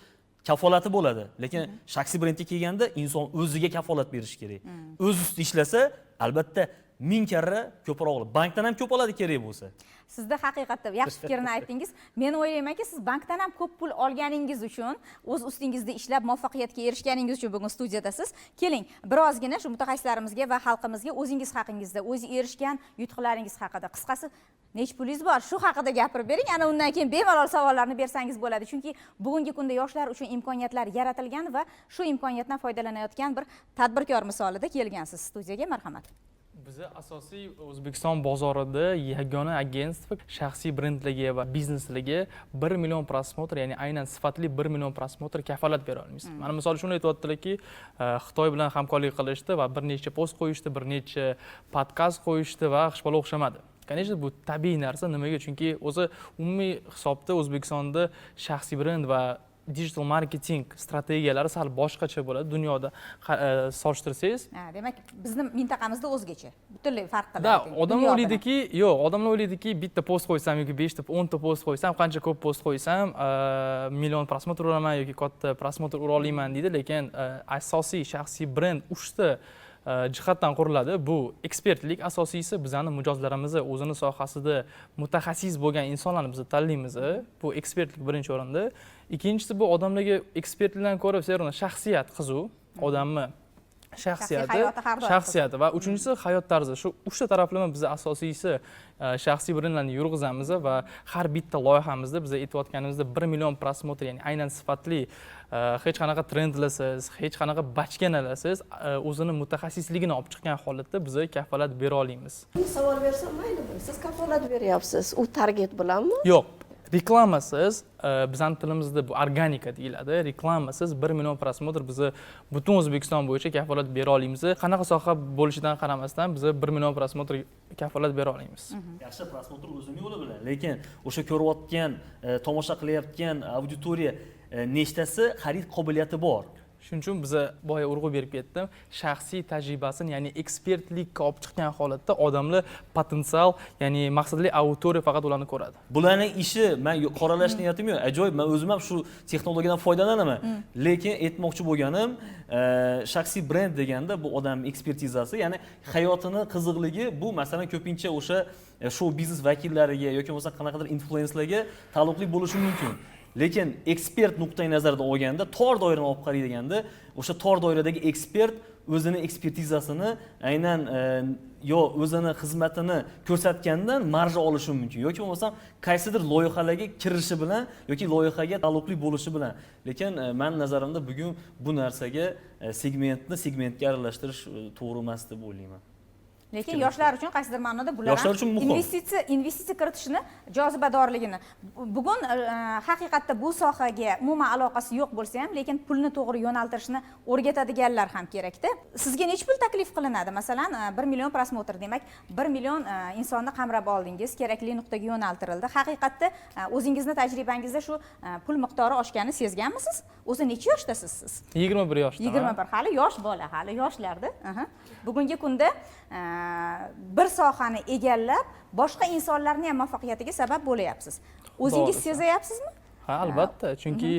kafolati bo'ladi. Lekin shaxsiy brendga kelganda inson o'ziga kafolat berish kerak. O'z ustida ishlasa, albatta 1000 karra ko'proq oladi. Bankdan ham ko'p oladi kerak bo'lsa. Sizda haqiqatda yaxshi fikrni aytdingiz. Men o'ylaymanki, siz bankdan ham ko'p pul olganingiz uchun, o'z ustingizda ishlab muvaffaqiyatga erishganingiz uchun bugun studiyadasiz. Keling, birozgina shu mutaxassislarimizga va xalqimizga o'zingiz haqingizda, o'zi erishgan yutuqlaringiz haqida, qisqasi nech pulingiz bor, shu haqida gapirib bering. Ana undan keyin bemalol savollarni bersangiz bo'ladi. Chunki bugungi kunda yoshlar uchun imkoniyatlar yaratilgan va shu imkoniyatdan foydalanayotgan bir tadbirkor misolida kelgansiz studiyaga. Marhamat. Bizi asosiy O'zbekiston bozorida yagona agentство shaxsiy brendlarga va bizneslarga 1 million prosmotr, ya'ni aynan sifatli 1 million prosmotr kafolat bera olamiz. Mana misol uchun aytayotdilarki, Xitoy bilan hamkorlik qilishdi va bir necha post qo'yishdi, bir necha podkast qo'yishdi va hech o'xshamadi. Конечно, bu tabiiy narsa. Nimaga? Chunki o'zi umumiy hisobda O'zbekistonda shaxsiy brend va digital marketing strategiyalari sal boshqacha bo'ladi dunyoda solishtirsangiz. Demak, bizning mintaqamizda o'zgacha, butunlay farq qiladi. Da, odamlar o'ylaydiki, yo'q, odamlar o'ylaydiki, bitta post qo'ysam yoki 5 ta, 10 ta post qo'ysam, qancha ko'p post qo'ysam, million prosmotr uraman yoki katta prosmotr ura olaman deydi, lekin asosiy shaxsiy brend 3 ta jihatdan quriladi. Bu ekspertlik, asosiysi bizning mijozlarimiz o'zini sohasida mutaxassis bo'lgan insonlarni biz tanlaymiz. Bu ekspertlik birinchi o'rinda. Ikkinchisi bu odamlarga ekspertlikdan ko'ra shaxsiyat qiziq, odamni shaxsiyati va uchinchisi hayot tarzi. Shu 3 ta taraflama biz asosiysi shaxsiy brendlarni yurg'izamiz va har bitta loyihamizda biz aytayotganimizda 1 million prosmotr, ya'ni aynan sifatli, hech qanaqa trendlasiz, hech qanaqa bachkanalasiz, o'zini mutaxassisligini olib chiqqan holatda biz kafolat bera olamiz. Savol bersam maylimi? Siz kafolat beryapsiz, u target bilanmi? Yo'q. Reklamasiz, bizning tilimizda bu organika deyiladi. Reklamasiz 1 million prosmotr biz butun O'zbekiston bo'yicha kafolat bera olamiz. Qanaqa soha bo'lishidan qaramasdan biz 1 million prosmotr kafolat bera olamiz. Yaxshi prosmotr o'zini yo'li bilan, lekin o'sha ko'rayotgan, tomosha qilayotgan auditoriya nechtasi xarid qobiliyati bor. Shuning uchun biz boya urg'u berib ketdim, shaxsiy tajribasini, ya'ni ekspertlikka olib chiqqan holatda odamlar potensial, ya'ni maqsadli auditoriya faqat ularni ko'radi. Bularning ishi, men qoralash niyatim yo'q. Ajoyib, men o'zim ham shu texnologiyadan foydalanaman. Lekin aytmoqchi bo'lganim, shaxsiy brend deganda bu odamning ekspertizasi, ya'ni hayotini qiziqligi, bu masalan ko'pincha o'sha show biznes vakillariga yoki bo'lmasa qanaqadir influenserlarga taalluqli bo'lishi mumkin. Lekin ekspert nuqtai nazaridan olganda, tor doirani olib qaraganda, o'sha tor doiradagi ekspert o'zini ekspertizasini aynan yo o'zini xizmatini ko'rsatgandan marja olishi mumkin yoki bo'lmasam qaysidir loyihalarga kirishi bilan yoki loyihaga taalluqli bo'lishi bilan. Lekin men nazarimda bugun bu narsaga segmentga aralashtirish to'g'ri emas deb o'ylayman. Lekin yoshlar uchun qaysidir ma'noda bular yoshlar uchun muhim. Investitsiya kiritishni jozibadorligini. Bugun haqiqatda bu sohaga umuman aloqasi yo'q bo'lsa ham, lekin pulni to'g'ri yo'naltirishni o'rgatadiganlar ham kerakda. Sizga nech pul taklif qilinadi? Masalan, 1 million prosmotr, demak 1 million insonni qamrab oldingiz, kerakli nuqtaga yo'naltirildi. Haqiqatda o'zingizning tajribangizda shu pul miqdori oshganini sezganmisiz? O'zi necha yoshdasiz siz? 21 yoshda. 21, hali yosh bola, hali yoshlarda. Bugungi kunda bir sohani egallab, boshqa insonlarning ham muvaffaqiyatiga sabab bo'layapsiz. O'zingiz sezayapsizmi? Ha, albatta, chunki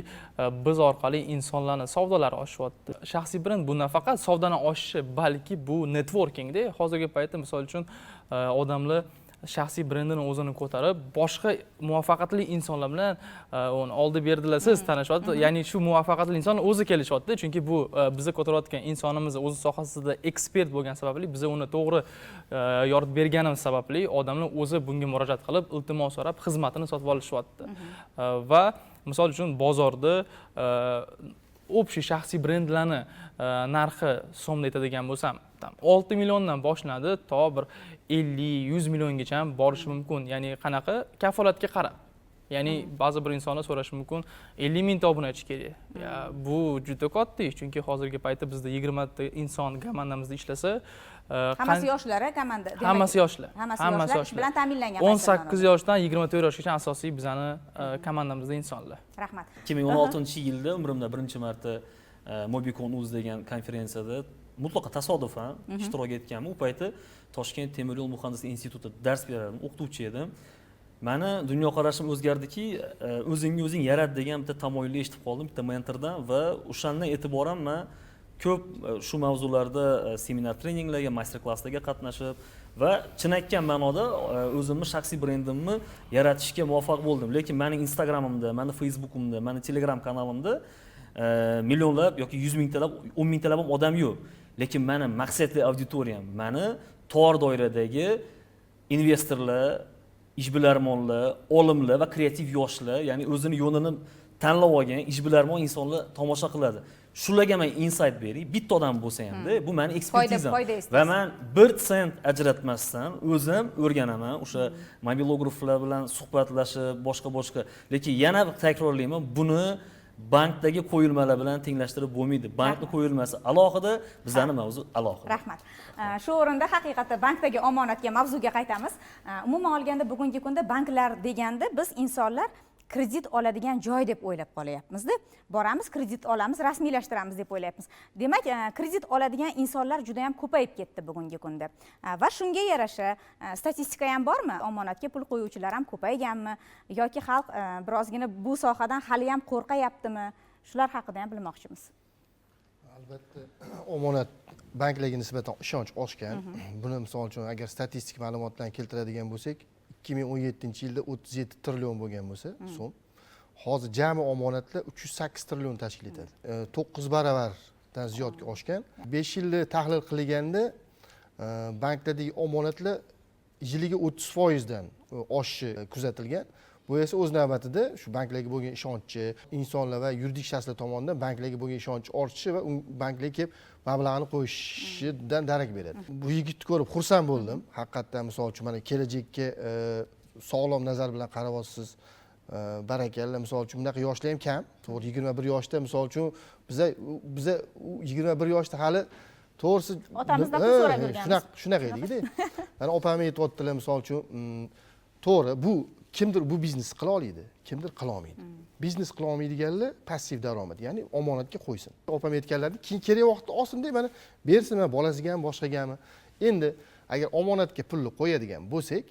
biz orqali insonlarning savdolari oshyapti. Shaxsiy brend bu nafaqat savdoni oshishi, balki bu networkingda. Hozirgi paytda misol uchun odamlar shaxsiy brendini o'zini ko'tarib, boshqa muvaffaqiyatli insonlar bilan oldi berdilasiz tanishyapti. Ya'ni shu muvaffaqiyatli insonlar o'zi kelishyapti, chunki bu bizni ko'tarayotgan insonimiz o'z sohasida ekspert bo'lgan sababli, biz uni to'g'ri yoritib berganimiz sababli odamlar o'zi bunga murojaat qilib, iltimos so'rab, xizmatini sotib olishyapti. Va misol uchun bozorda общий shaxsiy brendlarni narxi so'mda aytadigan bo'lsam, 6 milliondan boshlanadi, to bir 50-100 milliongacha ham borishi mumkin. Ya'ni qanaqa kafolatga qarab. Ya'ni ba'zi bir insonlar so'rashi mumkin, 50 ming ta obunachi kerak. Bu juda katta ish, chunki hozirgi paytda bizda 20 ta inson komandamizda ishlasa, hammasi yoshlar, komanda. Hammasi yoshlar. Hammasi yoshlar bilan ta'minlangan. 18 yoshdan 24 yoshgacha asosiy bizning komandamizda insonlar. Rahmat. 2016-yilda umrimda birinchi marta Mobicon.uz degan konferensiyada mutlaqo tasodifan ishtirok etganman. U payti Toshkent temir yo'l muhandislik institutida dars berardim, o'qituvchi edim. mani dunyoqarashim o'zgardiki, o'zingni o'zing yarat degan bitta tamoyilni eshitib qoldim bitta mentordan va o'shandan e'tiboran men ko'p shu mavzularda seminar treninglarga, master klasslarga qatnashib va chinakam ma'noda o'zimni shaxsiy brendimni yaratishga muvaffaq bo'ldim. Lekin mening Instagramimda, mening Facebookimda, mening Telegram kanalimda millionlab yoki 100 mingtalab, 10 mingtalab ham odam yo'q. Lekin meni maqsadli auditoriyam, meni tor doiradagi investorlar, ishbilarmonlar, olimlar va kreativ yoshlar, ya'ni o'zini yo'lini tanlab olgan ishbilarmon insonlar tomosha qiladi. Shularga men insight bering, bitta odam bo'lsa ham-da, bu meni ekspertizam. Va men 1 sent ajratmasdan o'zim o'rganaman, o'sha mobilograflar bilan suhbatlashib, boshqa. Lekin yana takrorlayman, buni bankdagi qo'yilmalar bilan tenglashtirib bo'lmaydi. Bankning qo'yilmasi alohida, bizning mavzu alohida. Rahmat. Shu o'rinda haqiqatda bankdagi omonatga mavzuga qaytamiz. Umuman olganda bugungi kunda banklar deganda biz insonlar kredit oladigan joy deb o'ylab qolyapmiz-da. Boramiz, kredit olamiz, rasmiylashtiramiz deb o'ylayapmiz. Demak, kredit oladigan insonlar juda ham ko'payib ketdi bugungi kunda. Va shunga yarasha statistika ham bormi? Omonatga pul qo'yuvchilar ham ko'payganmi yoki xalq birozgina bu sohadan hali ham qo'rqayaptimi? Shular haqida ham bilmoqchimiz. Albatta, omonat banklarga nisbatan ishonch oshgan. Buni misol uchun agar statistik ma'lumotlarni keltiradigan bo'lsak, 2017-yilda 37 trillion bo'lgan bo'lsa, so'm. Hozir jami omonatlar 308 trillion tashkil etadi. 9 baravardan ziyodga oshgan. 5 yilda tahlil qilganda banklardagi omonatlar yiliga 30% dan oshishi kuzatilgan. Bu esa o'z navbatida shu banklarga bo'lgan ishonchi, insonlar va yuridik shaxslar tomonidan banklarga bo'lgan ishonch ortishi va banklarga kelib mablag'ini qo'yishidan darak beradi. Bu yigitni ko'rib xursand bo'ldim. Haqiqatdan misol uchun mana kelajakka sog'lom nazar bilan qarayapsiz. Barakalla, misol uchun bunaqa yoshlar ham kam. To'g'ri, 21 yoshda misol uchun biza 21 yoshda hali to'g'risi otamizdan pul so'rab yurganmiz. Shunaqa edikda. Mana opam aytayotdilar misol uchun, to'g'ri, bu kimdir bu biznes qila oladi, kimdir qila olmaydi. Biznes qila olmaydiganlar passiv daromad, ya'ni omonatga qo'ysin. Opam aytganlarni keyin kerak vaqtda olsin deb mana bersin, bolasiga ham boshqagami. Endi agar omonatga pulni qo'yadigan bo'lsak,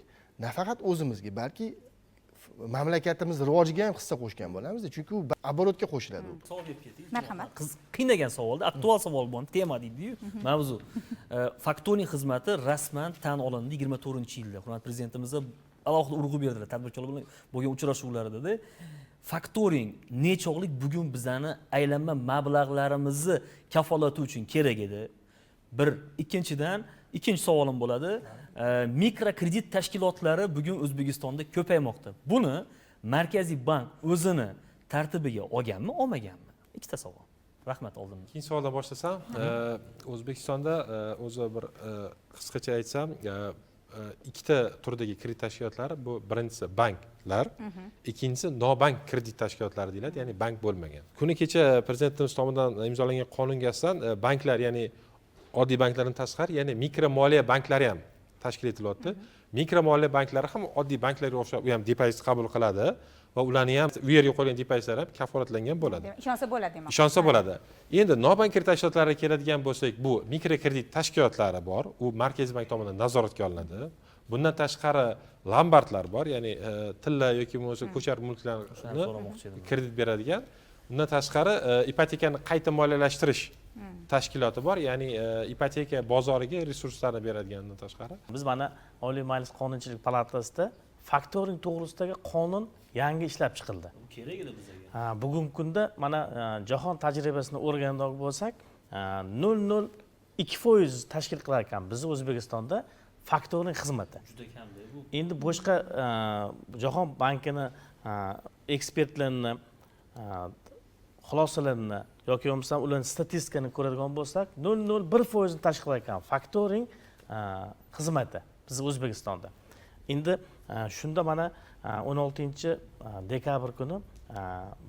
nafaqat o'zimizga, balki mamlakatimiz rivojiga ham hissa qo'shgan bo'lamiz, chunki u оборотga qo'shiladi. Savol berib keting. Marhamat. Qiynagan savolda, aktual savol bu, tema deydi-yu, mavzu. Faktoring xizmati rasman tan olindi 24-yilda. Hurmatli prezidentimiz alohida urg'u berdilar tadbirkorlar bilan bo'lgan uchrashuvlarida. Faktoring nechog'lik bugun bizani aylanma mablag'larimizni kafolati uchun kerak edi? Bir, ikkinchi savolim bo'ladi. Mikrokredit tashkilotlari bugun O'zbekistonda ko'paymoqda. Buni Markaziy bank o'zini tartibiga olganmi, olmaganmi? Ikkita savol. Rahmat oldimdan. Ikkinchi savoldan boshlasam, O'zbekistonda o'zi bir qisqacha aytsam, ikkita turdagi kredit tashkilotlari, bu birinchisi banklar, ikkinchisi nobank kredit tashkilotlari deyiladi, ya'ni bank bo'lmagan. Kuni kecha prezidentimiz tomonidan imzolangan qonunga asosan banklar, ya'ni oddiy banklardan tashqari, ya'ni mikro moliya banklari ham tashkil etilyapti. Mikro moliya banklari ham oddiy banklarga o'xshab, u ham depozit qabul qiladi va ularni ham u yerga qo'yilgan depozitlar ham kafolatlangan bo'ladi. Ishonsa bo'ladi demoqchi. Ishonsa bo'ladi. Endi nobank kredit tashkilotlariga keladigan bo'lsak, bu mikrokredit tashkilotlari bor, u Markaziy bank tomonidan nazoratga olinadi. Bundan tashqari lombardlar bor, ya'ni tilla yoki bo'lmasa ko'char mulklarni kredit beradigan. Bundan tashqari ipotekani qayta moliyalashtirish tashkiloti bor, ya'ni ipoteka bozoriga resurslarni beradigandan tashqari. Biz mana Oliy Majlis Qonunchilik palatasida faktoring to'g'risidagi qonun yangi ishlab chiqildi. Kerak edi bizga. Bugungi kunda mana jahon tajribasini o'rgangan bo'lsak, 0.02% tashkil qilar ekan biz O'zbekistonda faktoring xizmati. Juda kamda bu. Endi boshqa jahon bankini ekspertlarini xulosalarini yoki bo'lmasa ularning statistikani ko'radigan bo'lsak, 0.01% tashkil qilar ekan faktoring xizmati biz O'zbekistonda. Endi shunda mana 16-dekabr kuni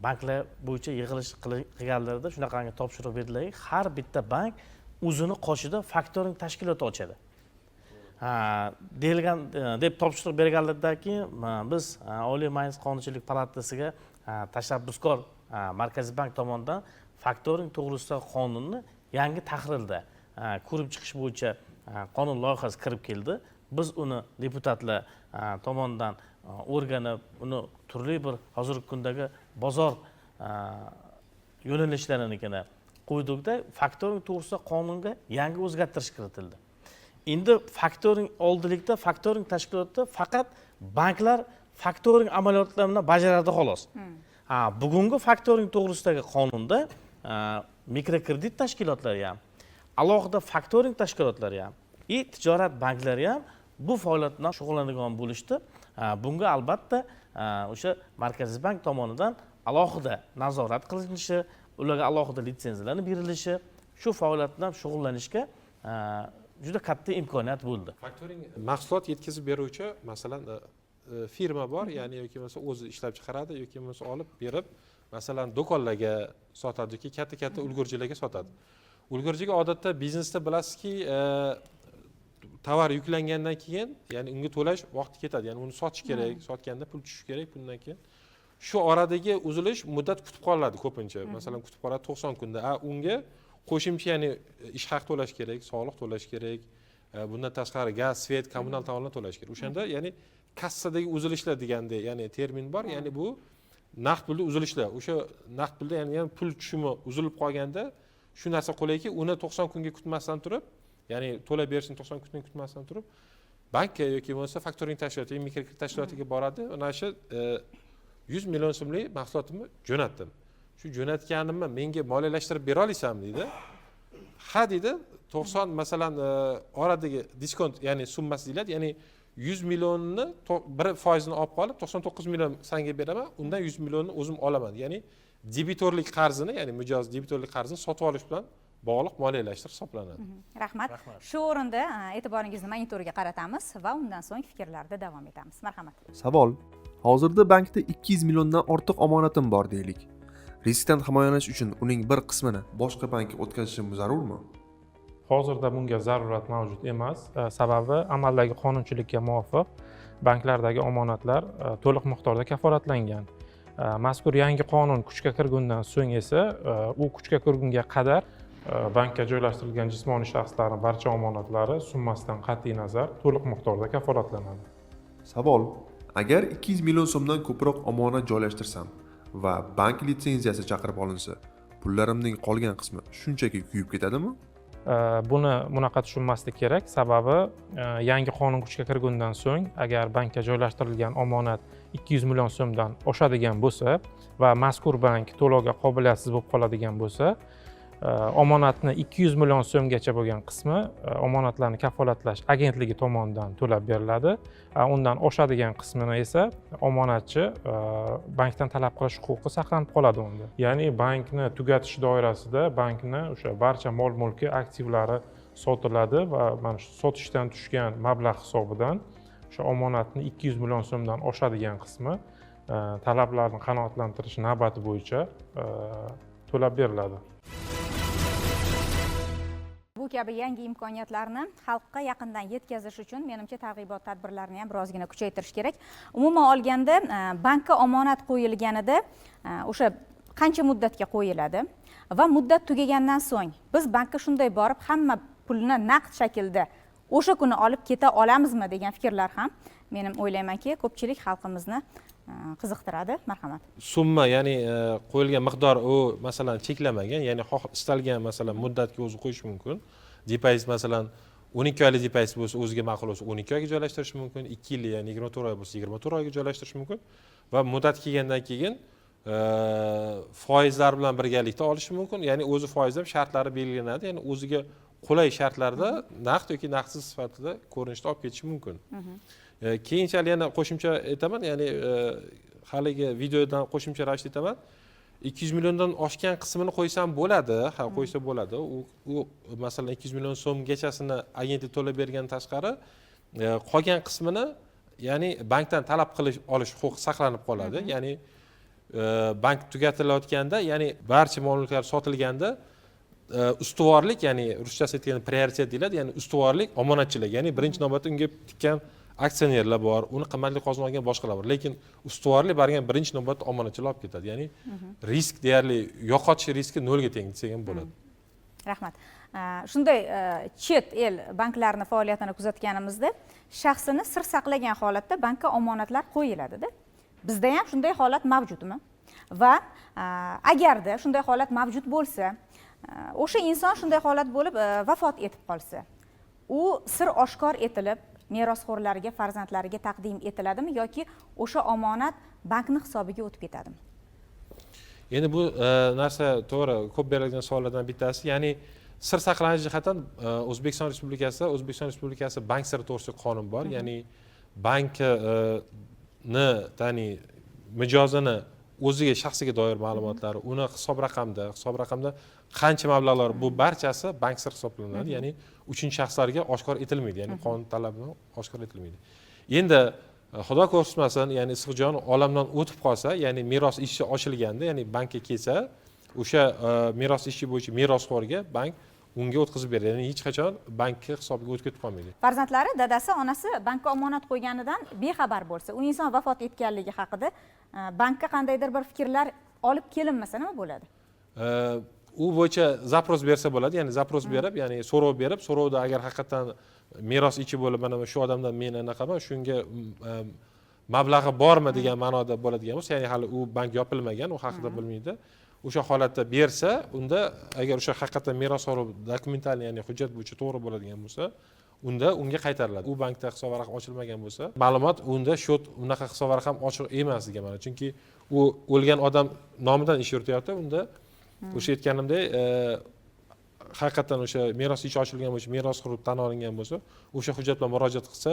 banklar bo'yicha yig'ilish qilganlarida shunaqangi topshiriq beriladi. Har bitta bank o'zini qoshida faktoring tashkiloti ochadi. Deyilgan deb topshiriq berganlardan keyin biz Oliy Majlis Qonunchilik palatasiga tashabbuskor Markaziy bank tomonidan faktoring to'g'risidagi qonunni yangi tahrirda ko'rib chiqish bo'yicha qonun loyihasi kirib keldi. biz uni deputatlar tomonidan o'rganib uni turli bir hozirgi kundagi bozor yo'nalishlarini qo'ydikda faktoring to'g'risida qonunga yangi o'zgartirish kiritildi. Endi faktoring oldilikda faktoring tashkilotida faqat banklar faktoring amaliyotlarini bajaradi xolos. Bugungi faktoring to'g'risidagi qonunda mikrokredit tashkilotlari ham, alohida faktoring tashkilotlari ham, tijorat banklari ham bu faoliyat bilan shug'ullanadigan bo'lishdi. Bunga albatta o'sha Markaziy bank tomonidan alohida nazorat qilinishi, ularga alohida litsenziyalarni berilishi, shu faoliyat bilan shug'ullanishga juda katta imkoniyat bo'ldi. Faktoring mahsulot yetkazib beruvchi, masalan, firma bor, ya'ni yoki bo'lmasa o'zi ishlab chiqaradi yoki bo'lmasa olib berib, masalan, do'konlarga sotadi yoki katta ulgurjilarga sotadi. Ulgurjiga odatda biznesda bilasizki, tovar yuklangandan keyin, ya'ni unga to'lash vaqti ketadi, ya'ni uni sotish kerak, sotganda pul tushishi kerak, bundan keyin shu oradagi uzilish muddat kutib qoladi ko'pincha. Masalan, kutib qoladi 90 kunda. Unga qo'shimcha, ya'ni ish haq to'lash kerak, soliq to'lash kerak, bundan tashqari gaz, svet, kommunal tovarlar to'lash kerak. O'shanda ya'ni kassadagi uzilishlar deganda, ya'ni termin bor, ya'ni bu naqd pulda uzilishlar. O'sha naqd pulda ya'ni pul tushumi uzilib qolganda shu narsa qo'layki, uni 90 kunga kutmasdan turib, ya'ni to'lab berishni 90 kunga kutmasdan turib, bankka yoki bo'lmasa faktoring tashkilotiga, mikrokredit tashkilotiga boradi. Ana shu 100 million so'mlik mahsulotimni jo'natdim. Shu jo'natganimni menga moliyalashtirib bera olaysanmi deydi. Ha deydi, 90 masalan oradagi diskont, ya'ni summasi deyiladi, ya'ni 100 millionni 1% olib qolib 99 million senga beraman, undan 100 millionni o'zim olaman. Ya'ni debitorlik qarzini, ya'ni mijoz debitorlik qarzini sotib olish bilan bog'liq moliyalashtirish hisoblanadi. Rahmat. Shu o'rinda e'tiboringizni monitorga qaratamiz va undan so'ng fikrlarda davom etamiz. Marhamat. Savol: hozirda bankda 200 milliondan ortiq omonatim bor deylik. Riskdan himoyalanish uchun uning bir qismini boshqa bankka o'tkazishim zarurmi? Hozirda bunga zarurat mavjud emas, sababi amaldagi qonunchilikka muvofiq banklardagi omonatlar to'liq miqdorda kafolatlangan. Mazkur yangi qonun kuchga kirgandan so'ng esa u kuchga kirgunga qadar bankka joylashtirilgan jismoniy shaxslarning barcha omonatlari summasidan qat'iy nazar to'liq miqdorda kafolatlanadi. Savol: agar 200 million so'mdan ko'proq omonat joylashtirsam va bank litsenziyasi chaqirib olinsa, pullarimning qolgan qismi shunchaki kuyib ketadimi? Buni bunaqa tushunmaslik kerak, sababi yangi qonun kuchga kirgandan so'ng agar bankka joylashtirilgan omonat 200 million so'mdan oshadigan bo'lsa va mazkur bank to'lovga qobiliyatsiz bo'lib qoladigan bo'lsa, omonatni 200 million so'mgacha bo'lgan qismi omonatlarni kafolatlash agentligi tomonidan to'lab beriladi. Undan oshadigan qismini esa omonatchi bankdan talab qilish huquqi saqlanib qoladi unda. Ya'ni bankni tugatish doirasida bankni o'sha barcha mol-mulki, aktivlari sotiladi va mana shu sotishdan tushgan mablag' hisobidan o'sha omonatni 200 million so'mdan oshadigan qismi talablarni qanoatlantirish navbati bo'yicha to'lab beriladi. Bu kabi yangi imkoniyatlarni xalqqa yaqindan yetkazish uchun menimcha targ'ibot tadbirlarini ham birozgina kuchaytirish kerak. Umuman olganda bankka omonat qo'yilganida o'sha qancha muddatga qo'yiladi va muddat tugagandan so'ng biz bankka shunday borib hamma pulni naqd shaklda o'sha kuni olib keta olamizmi degan fikrlar ham menim o'ylaymanki ko'pchilik xalqimizni qiziqtiradi. Marhamat. Summa, ya'ni qo'yilgan miqdor u masalan cheklanmagan, ya'ni istalgan masalan muddatga o'zi qo'yish mumkin. Depozit masalan 12 oylik depozit bo'lsa, o'ziga ma'qul bo'lsa 12 oyga joylashtirish mumkin, 2 yil ya'ni 24 oy bo'lsa 24 oyga joylashtirish mumkin va muddat kelgandan keyin foizlar bilan birgalikda olishi mumkin. Ya'ni o'zi foiz ham shartlari belgilanadi, ya'ni o'ziga qulay shartlarda naqd yoki naqdsiz sifatida ko'rinishda olib ketishi mumkin. Keyinchalik yana qo'shimcha aytaman, ya'ni haligi videodan qo'shimcha ravishda aytaman. 200 milliondan oshgan qismini qo'ysam bo'ladi, ha qo'ysa bo'ladi. U masalan 200 million so'mgachasini agentlik to'lab bergan tashqari, qolgan qismini ya'ni bankdan talab qilish olish huquqi saqlanib qoladi. Ya'ni bank tugatilayotganda, ya'ni barcha mol-mulklar sotilganda ustuvorlik, ya'ni ruschasi aytganda prioritet deyiladi, ya'ni ustuvorlik omonatchilar, ya'ni birinchi navbatda unga tikkan aksionerlar bor, uni qimmatli qozon olgan boshqalar bor, lekin ustuvorlik bargan birinchi navbatda omonatchilar olib ketadi. Ya'ni risk deyarli yo'qotish riski nolga teng desak ham bo'ladi. Rahmat. shunday chet el banklarini faoliyatini kuzatganimizda shaxsini sir saqlagan holatda bankka omonatlar qo'yiladida. Bizda ham shunday holat mavjudmi? Va agarda shunday holat mavjud bo'lsa, o'sha inson shunday holat bo'lib vafot etib qolsa, u sir oshkor etilib merosxo'rlariga, farzandlariga taqdim etiladimi yoki o'sha omonat bankning hisobiga o'tib ketadimi? Endi bu narsa to'g'ri, ko'p berilgan savollardan bittasi, ya'ni sir saqlanish jihatdan O'zbekiston Respublikasi bank siri to'g'risida qonun bor, ya'ni bankni ya'ni mijozini o'ziga shaxsiga doir ma'lumotlari, uni hisob raqamda qancha mablag'lar, bu barchasi bank siri hisoblanadi, ya'ni uchinchi shaxslarga oshkor etilmaydi, ya'ni qonun talabi bilan oshkor etilmaydi. Endi Xudo ko'rsatmasin, ya'ni Issiqjon olamdan o'tib qolsa, ya'ni meros ishi ochilganda, ya'ni bankka kelsa, o'sha meros ishi bo'yicha merosxo'rga bank unga o'tkazib beradi. Ya'ni hech qachon bankka hisobiga o'tib ketib qolmaydi. Farzandlari dadasi, onasi bankka omonat qo'yganidan bexabar bo'lsa, u inson vafot etganligi haqida bankka qandaydir bir fikrlar olib kelinmasa nima bo'ladi? U bo'yicha zapros bersa bo'ladi, ya'ni zapros berib, ya'ni so'rov berib, so'rovda agar haqiqatan meros ichi bo'lib, mana shu odamdan men anaqaman, shunga mablag'i bormi degan ma'noda bo'ladigan bo'lsa, ya'ni hali u bank yopilmagan, u haqida bilmaydi. O'sha holatda bersa, unda agar o'sha haqiqatan merosxo'r dokumentalniy, ya'ni hujjat bo'yicha to'g'ri bo'ladigan bo'lsa, unda unga qaytariladi. U bankda hisob raqam ochilmagan bo'lsa, ma'lumot unda shot unaqa hisob raqam ochiq emas degan ma'no. Chunki u o'lgan odam nomidan ish yurityapti, unda o'sha aytganimdek, haqiqatan o'sha meros ishi ochilgan bo'lsa, merosxo'r tan olingan bo'lsa, o'sha hujjat bilan murojaat qilsa,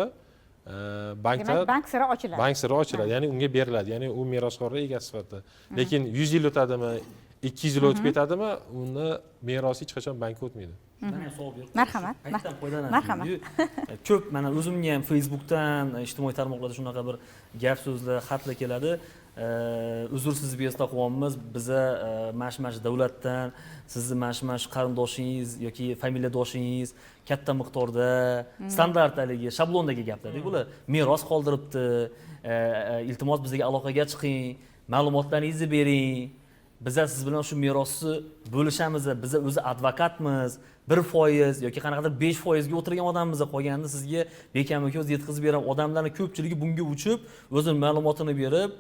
bankda bank siri ochiladi. Bank siri ochiladi, ya'ni unga beriladi, ya'ni u merosxo'rning egasi sifatida. Lekin 100 yil o'tadimi, 200 yil o'tib ketadimi, uni merosi hech qachon bankka o'tmaydi. Marhamat. Marhamat. Ko'p mana o'zimga ham Facebookdan, ijtimoiy tarmoqlarda shunaqa bir gap so'zlar, xatlar keladi. Uzrsiz bezda quvonmiz, biza mash davlatdan sizni mash qarindoshingiz yoki familiyadoshingiz katta miqdorda standart haligi shablondagi gaplar-ku bular. Meros qoldiribdi. Iltimos bizga aloqaga chiqing, ma'lumotlaringizni bering. Biza siz bilan shu merosni bo'lishamiz. Biza o'zi advokatmiz. 1% yoki qanaqadir 5% ga o'tirgan odamimiz qolganda sizga bekam-aka o'zi yetkazib beraman. Odamlarning ko'pchiligi bunga uchib, o'zining ma'lumotini berib,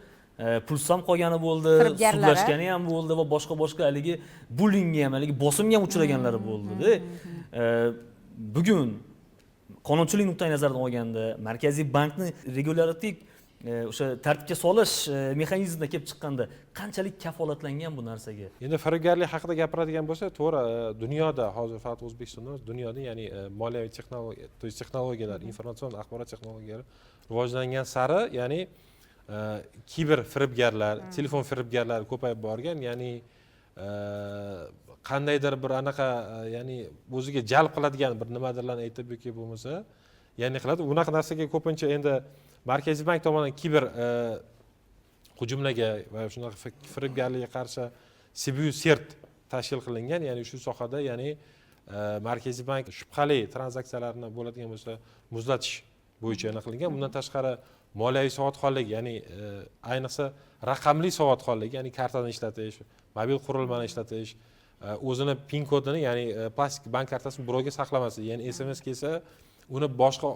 pul ham qolgani bo'ldi, sudlashgani ham bo'ldi va boshqa haligi bullingga ham, haligi bosimga ham uchraganlari bo'ldi-da. Bugun qonunchilik nuqtai nazaridan olganda Markaziy bankni regulyativ o'sha tartibga solish mexanizmidan kelib chiqqanda qanchalik kafolatlangan bu narsaga? Endi firibgarlik haqida gapiradigan bo'lsa, to'g'ri, dunyoda hozir faqat O'zbekistonda emas, dunyoda, ya'ni moliyaviy texnologiyalar, informatsion axborot texnologiyalari rivojlangan sari, ya'ni kiber firibgarlar, telefon firibgarlari ko'payib borgan, ya'ni qandaydir bir anaqa, ya'ni o'ziga jalb qiladigan bir nimadirlarni aytib yoki bo'lmasa, ya'ni qiladi. Unaqa narsaga ko'pincha endi Markaziy bank tomonidan kiber hujumlarga va shunaqa firibgarlikka qarshi CBU cert tashkil qilingan, ya'ni shu sohada, ya'ni Markaziy bank shubhali tranzaksiyalarni bo'ladigan bo'lsa muzlatish bo'yicha qilingan. Bundan tashqari moliyaviy savodxonlik, ya'ni ayniqsa raqamli savodxonlik, ya'ni kartani ishlatish, mobil qurilmani ishlatish, o'zini pin kodini, ya'ni plastik bank kartasini birovga saqlamaslik, ya'ni SMS kelsa uni boshqa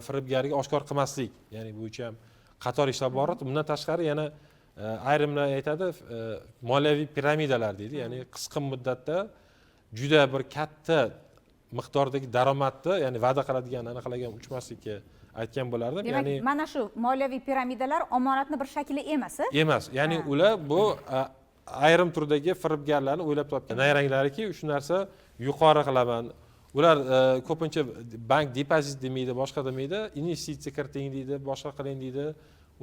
firibgarga oshkor qilmaslik, ya'ni bo'yicha ham qator ishlar bor. Bundan tashqari yana ayrimlar aytadi, moliyaviy piramidalar deydi, ya'ni qisqa muddatda juda bir katta miqdordagi daromadni, ya'ni va'da qiladigan, anaqalagan uchmaslikka aytgan bo'lardim. Demak, mana shu moliyaviy piramidalar omonatni bir shakli emas. Emas. Ya'ni ular bu ayrim turdagi firibgarlarni o'ylab topgan nayranglariki, shu narsa yuqori qilaman. Ular ko'pincha bank depozit demaydi, boshqa demaydi, investitsiya kiriting deydi, boshqa qiling deydi.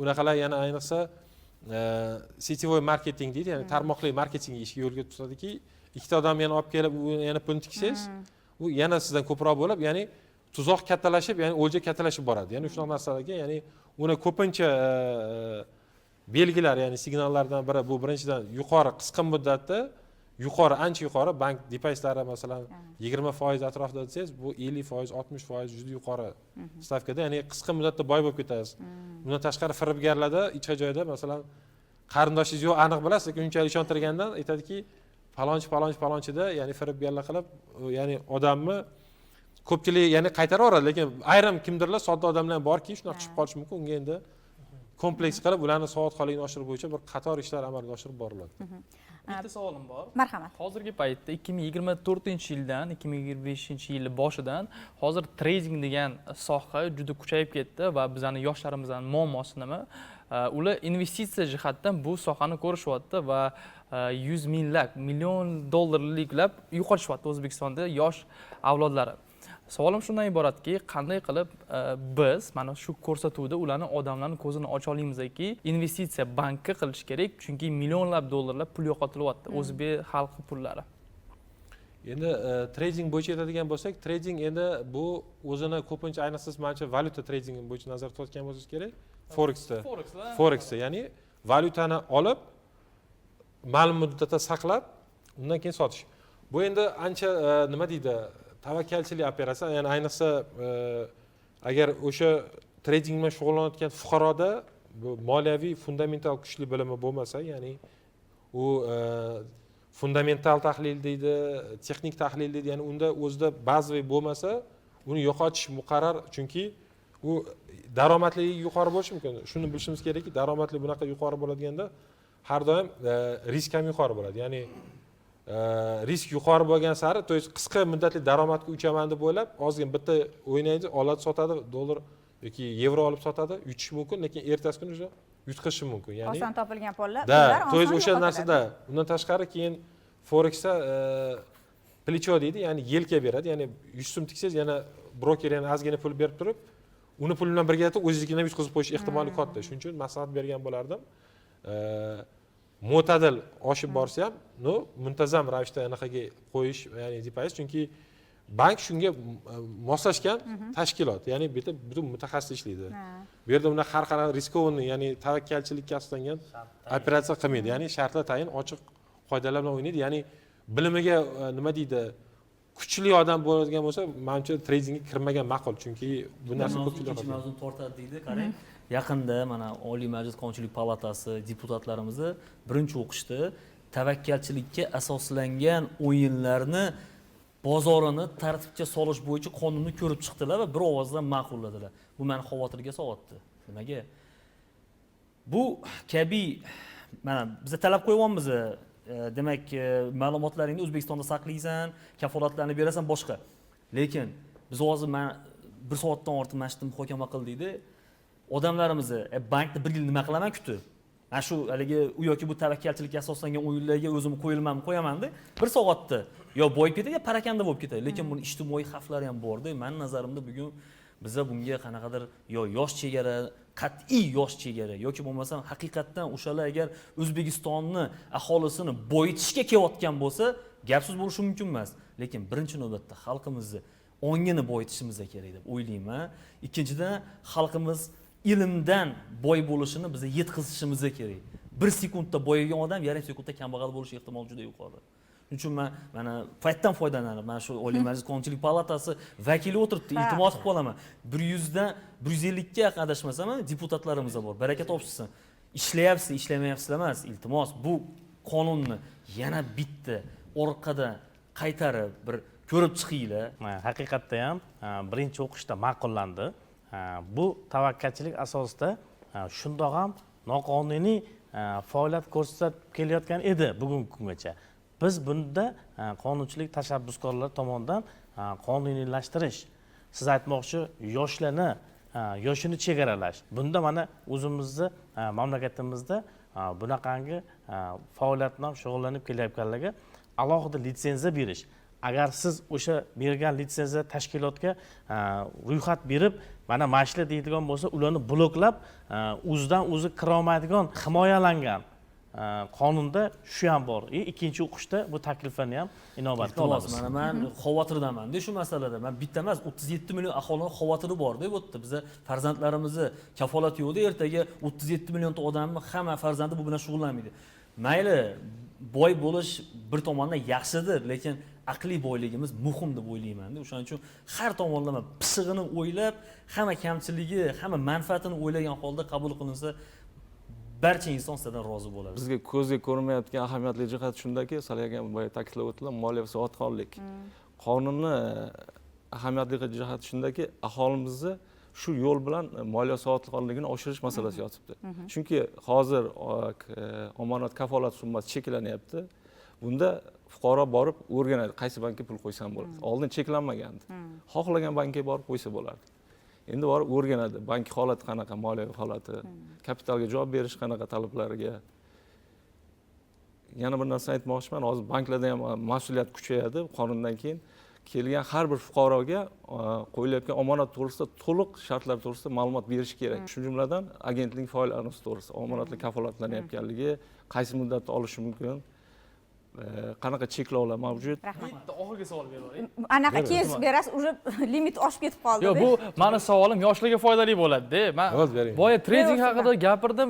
Unaqalar yana ayniqsa setivoy marketing deydi, ya'ni tarmoqli marketing ishga yo'lga tutadiki, ikkita odam yana olib kelib, u yana pul tiksangiz, u yana sizdan ko'proq bo'lib, ya'ni tuzoq kattalashib, ya'ni o'lja kattalashib boradi. Ya'ni shunaqa narsalarga, ya'ni uni ko'pincha belgilar, ya'ni signallardan biri bu birinchidan yuqori qisqa muddatda ancha yuqori bank depozitlari masalan 20% atrofida desangiz, bu 50%, 60% juda yuqori stavkada, ya'ni qisqa muddatda boy bo'lib ketasiz. Bundan tashqari firibgarlarda ichki joyda masalan qarindoshingiz yo'q, aniq bilasiz, lekin unchalik ishontirgandan aytadiki, falonchida ya'ni firibgarlik qilib ya'ni odamni ko'pchilik ya'ni qaytarib yuboradi, lekin ayrim kimdirlar sodda odamlar borki shunaqa tushib qolishi mumkin. Unga endi kompleks qilib ularni savodxonligini oshirish bo'yicha bir qator ishlar amalga oshirib boriladi. Bitta savolim bor. Marhamat. Hozirgi paytda 2024-yildan 2025-yil boshidan hozir trading degan soha juda kuchayib ketdi va bizning yoshlarimizning muammosi nima? Ular investitsiya jihatdan bu sohani ko'rishyapti va 100 minglab, million dollarliklab yo'qotishyapti O'zbekistonda yosh avlodlari. Savolim shundan iboratki, qanday qilib biz mana shu ko'rsatuvda ularni odamlarning ko'zini ocha olamizki, investitsiya bankka qilish kerak, chunki millionlab dollarlar pul yo'qotilyapti, o'zbek xalqi pullari. Endi trading bo'yicha aytadigan bo'lsak, trading endi bu o'zini ko'pincha ayniqsa menimcha valyuta trading bo'yicha nazarda tutgan bo'lsangiz kerak. Forexda, ya'ni valyutani olib ma'lum muddatda saqlab, undan keyin sotish. Bu endi ancha nima deydi, tavakkalchilik operatsiya, ya'ni ayniqsa agar o'sha trading bilan shug'ullanayotgan fuqaroda bu moliyaviy fundamental kuchli bilimi bo'lmasa, ya'ni u fundamental tahlil deydi, texnik tahlil deydi, ya'ni unda o'zida bazaviy bo'lmasa, uni yo'qotish muqarrar, chunki u daromadligi yuqori bo'lishi mumkin. Shuni bilishimiz kerakki, daromadli bunaqa yuqori bo'ladiganda har doim risk ham yuqori bo'ladi. Ya'ni risk yuqori bo'lgan sari, to есть qisqa muddatli daromadga uchaman deb o'ylab, ozgina bitta o'ynaydi, oladi, sotadi, dollar yoki yevro olib sotadi, yutish mumkin, lekin ertasi kuni o'sha yutqishi mumkin. Ya'ni oson topilgan pullar to есть o'sha narsada, undan tashqari keyin Forexda plicho deydi, ya'ni yelka beradi, ya'ni 100 so'm tiksangiz yana broker yana ozgina pul berib turib, uni pul bilan birga o'zingizga ham yutqizib qo'yish ehtimoli katta. Shuning uchun maslahat bergan bo'lardim. Mo'tadil oshib borsa ham, muntazam ravishda anaqaga qo'yish, ya'ni depoziz, chunki bank shunga moslashgan tashkilot, ya'ni butun mutaxassis ishlaydi. Bu yerda uni har qanday riskovanniy, ya'ni tavakkalchilikka asoslangan operatsiya qilmaydi, ya'ni shartlar tayin ochiq qoidalar bilan o'ynaydi. Ya'ni bilimiga nima deydi, kuchli odam bo'ladigan bo'lsa, menimcha tradingga kirmagan ma'qul, chunki bu narsa ko'pchilik mavzuni tortadi deydi. Qarang, yaqinda mana Oliy Majlis Qonunchilik palatasi deputatlarimizni birinchi o'qishda tavakkalchilikka asoslangan o'yinlarni bozorini tartibga solish bo'yicha qonunni ko'rib chiqdilar va bir ovozdan ma'qulladilar. Bu meni xavotirga soldi. Nimaga? Bu kabi mana biz talab qo'yyapmiz. Demak, ma'lumotlaringni O'zbekistonda saqlaysan, kafolatlarni berasan boshqa. Lekin biz hozir men 1 soatdan ortiq mashqni muhokama qildik-da. Odamlarimizni bankda 1 yil nima qilaman kutib. Mana shu haligi u yoki bu tavakkalchilikka asoslangan o'yinlarga o'zim qo'yaman-da. 1 soatda yo boyib ketadi, yo parakanda bo'lib ketadi. Lekin buni ijtimoiy xavflari ham bor-da. Men nazarimda bugun biza bunga qanaqadir yo yosh chegara, qat'iy yosh chegara yoki bo'lmasam haqiqatdan o'shalar agar O'zbekistonni aholisini boyitishga kelayotgan bo'lsa, gapsiz bo'lishi mumkin emas. Lekin birinchi navbatda xalqimizni ongini boyitishimiz kerak deb o'ylayman. Ikkinchidan, xalqimiz ilmdan boy bo'lishini biz yetkazishimiz kerak. 1 sekundda boyigan odam yarim sekundda kambag'al bo'lish ehtimoli juda yuqori. Shuning uchun men mana paytdan foydalanib, mana shu Oliy Majlis Qonunchilik palatasi vakili o'tiribdi, iltimos qilib qolaman. 100 dan 150 ga yaqin adashmasam, deputatlarimiz bor. Baraka topishsin. Ishlayapsiz, ishlamayapsizlar emas, iltimos bu qonunni yana bitta orqadan qaytarib bir ko'rib chiqinglar. Haqiqatda ham birinchi o'qishda ma'qullandi. Bu tavakkalchilik asosida shundoq ham noqonuniy faoliyat ko'rsatib kelayotgan edi bugungi kungacha. Biz bunda qonunchilik tashabbuskorlar tomonidan qonuniylashtirish, siz aytmoqchi yoshlarni yoshini chegaralash. Bunda mana o'zimizni mamlakatimizda bunaqangi faoliyat bilan shug'ullanib kelayotganlarga alohida litsenziya berish. Agar siz o'sha bergan litsenziya tashkilotga ro'yxat berib, mana mashla deydigan bo'lsa, ularni bloklab, o'zidan o'zi kira olmaydigan himoyalangan qonunda shu ham bor. Ikkinchi o'qishda bu takliflarni ham inobatga olamiz. Mana men xavotirdaman-da shu masalada. Men bitta emas, 37 million aholining xavotiri bor-da bu yerda. Biz farzandlarimizni kafolat yo'qda, ertaga 37 million odamni hamma farzandi bu bilan shug'ullanmaydi. Mayli, boy bo'lish bir tomondan yaxshidir, lekin aqliy boyligimiz muhim deb o'ylayman-da. O'shaning uchun har tomonlama pishig'ini o'ylab, hamma kamchiligi, hamma manfaatini o'ylagan holda qabul qilinsa barcha inson sizdan rozi bo'ladi. Bizga ko'zga ko'rinmayotgan ahamiyatli jihat shundaki, Salyagan boya ta'kidlab o'tdilar, moliya va savodxonlik. Qonunni ahamiyatli jihati shundaki, aholimizni shu yo'l bilan moliya savodxonligini oshirish masalasi yotibdi. Chunki hozir omonat kafolat summasi cheklanyapti. Bunda fuqaro borib o'rganadi, qaysi bankka pul qo'ysam bo'ladi. Oldin cheklanmagandi. Xohlagan bankka borib qo'ysa bo'lardi. Endi borib o'rganadi, bank holati qanaqa, moliyaviy holati, kapitalga javob berish qanaqa talablariga. Yana bir narsa aytmoqchiman, hozir banklarda ham mas'uliyat kuchayadi qonundan keyin. Kelgan har bir fuqaroga qo'yilayotgan omonat to'g'risida to'liq shartlar to'g'risida ma'lumot berish kerak. Shu jumladan agentlik faoliyati to'g'risida, omonatli kafolatlanayotganligi, qaysi muddatda olishi mumkin, qanaqa cheklovlar mavjud. Bitta oxirgi savol berib yuboray. Anaqa kesib berasiz, уже limit oshib ketib qoldi. Yo'q, bu meni savolim yoshlarga foydali bo'ladi-da. Men boya trading haqida gapirdim,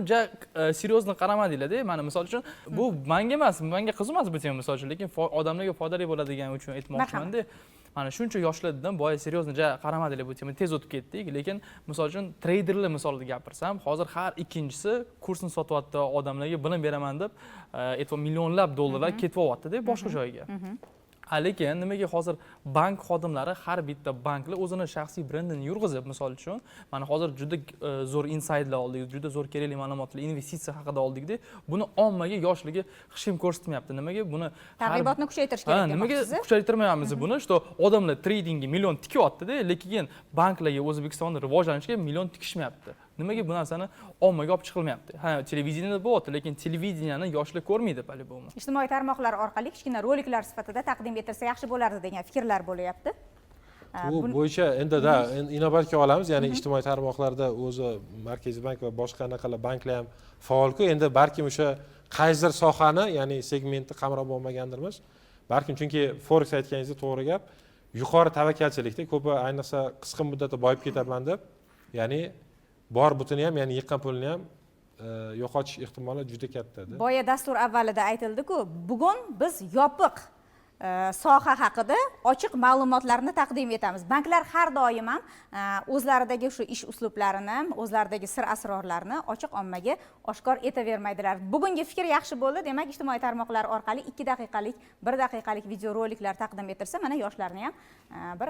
seriozno qaramadinglar-da. Mana misol uchun bu menga emas, menga qiziq emas bu tema misol uchun, lekin odamlarga foydali bo'ladigan uchun aytmoqchiman-da. Mana shuncha yoshlardan boya seriozno qaramadinglar bu tema, tez o'tib ketdik, lekin misol uchun treyderlar misolida gapirsam, hozir har ikkinchisi kursni sotyapti, odamlarga bilim beraman deb, aytib millionlab dollarlar ketyapti-da boshqa joyga. Lekin nimaga hozir bank xodimlari har bitta banklar o'zini shaxsiy brendini yurg'izib, misol uchun, mana hozir juda zo'r insaydlar oldik, juda zo'r kerakli ma'lumotlar, investitsiya haqida oldikda, buni ommaga yoshligi hech kim ko'rsatmayapti. Nimaga buni targ'ibotni kuchaytirish kerak deyapsiz? Nimaga kuchaytirmayapmiz buni? Что odamlar tradingga million tikyapti-da, lekin banklarga O'zbekistonda rivojlanishga million tikishmayapti. Nimaga bu narsani ommaga olib chiqilmayapti? Ha, televideniyada bo'lyapti, lekin televideniyani yoshlar ko'rmaydi bu. Ijtimoiy tarmoqlar orqali kichkina roliklar sifatida taqdim etilsa yaxshi bo'lardi degan fikrlar bo'lyapti. Bu bo'yicha endi inobatga olamiz, ya'ni ijtimoiy tarmoqlarda o'zi Markaziy bank va boshqa anaqalar banklar ham faol-ku. Endi balkim o'sha qaysidir sohani, ya'ni segmentni qamrab olmagandirmiz. Balkim chunki forex aytganingiz to'g'ri gap. Yuqori tavakkalchilikda ko'pi ayniqsa qisqa muddatda boyib ketaman deb, ya'ni bor butini ham, ya'ni yiqqan pulni ham yo'qotish ehtimoli juda katta. Boya dastur avvalida aytildi-ku, bugun biz yopiq soha haqida ochiq ma'lumotlarni taqdim etamiz. Banklar har doim ham o'zlaridagi shu ish uslublarini, o'zlaridagi sir asrorlarini ochiq ommaga oshkor etavermaydilar. Bugungi fikr yaxshi bo'ldi, demak ijtimoiy tarmoqlar orqali 2 daqiqalik, 1 daqiqalik videoroliklar taqdim etilsa, mana yoshlarni ham bir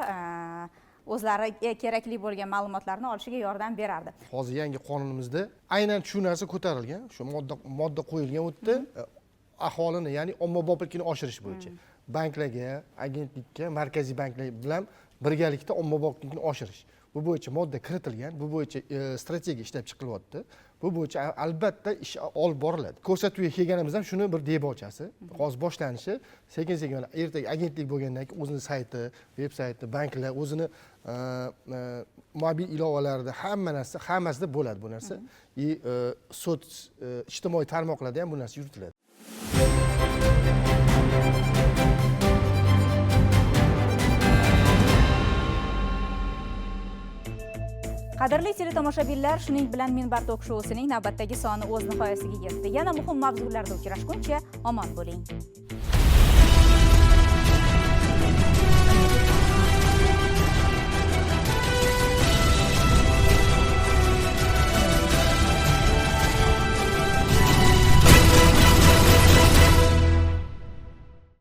o'zlariga kerakli bo'lgan ma'lumotlarni olishiga yordam berardi. Hozir yangi qonunimizda aynan shu narsa ko'tarilgan, shu modda qo'yilgan o'tda aholini, ya'ni ommaboplikni oshirish bo'yicha banklarga, agentlikka, markaziy banklar bilan birgalikda ommaboplikni oshirish. Bu bo'yicha modda kiritilgan, bu bo'yicha strategiya ishlab chiqilyapti. Bu bo'yicha albatta ish olib boriladi. Ko'rsatuvga kelganimizda ham shuni bir debochasi, hozir boshlanishi, sekin-sekin ertaga agentlik bo'lgandan keyin o'zining sayti, veb-sayti, banklar o'zini mobil ilovalarida hammasida bo'ladi bu narsa. Ijtimoiy tarmoqlarda ham bu narsa yuritiladi. Qadrli teletomoshabinlar, shuning bilan Minbar Tok shousining navbatdagi soni o'z nihoyasiga yetdi. Yana muhim mavzularda uchrashguncha omon bo'ling.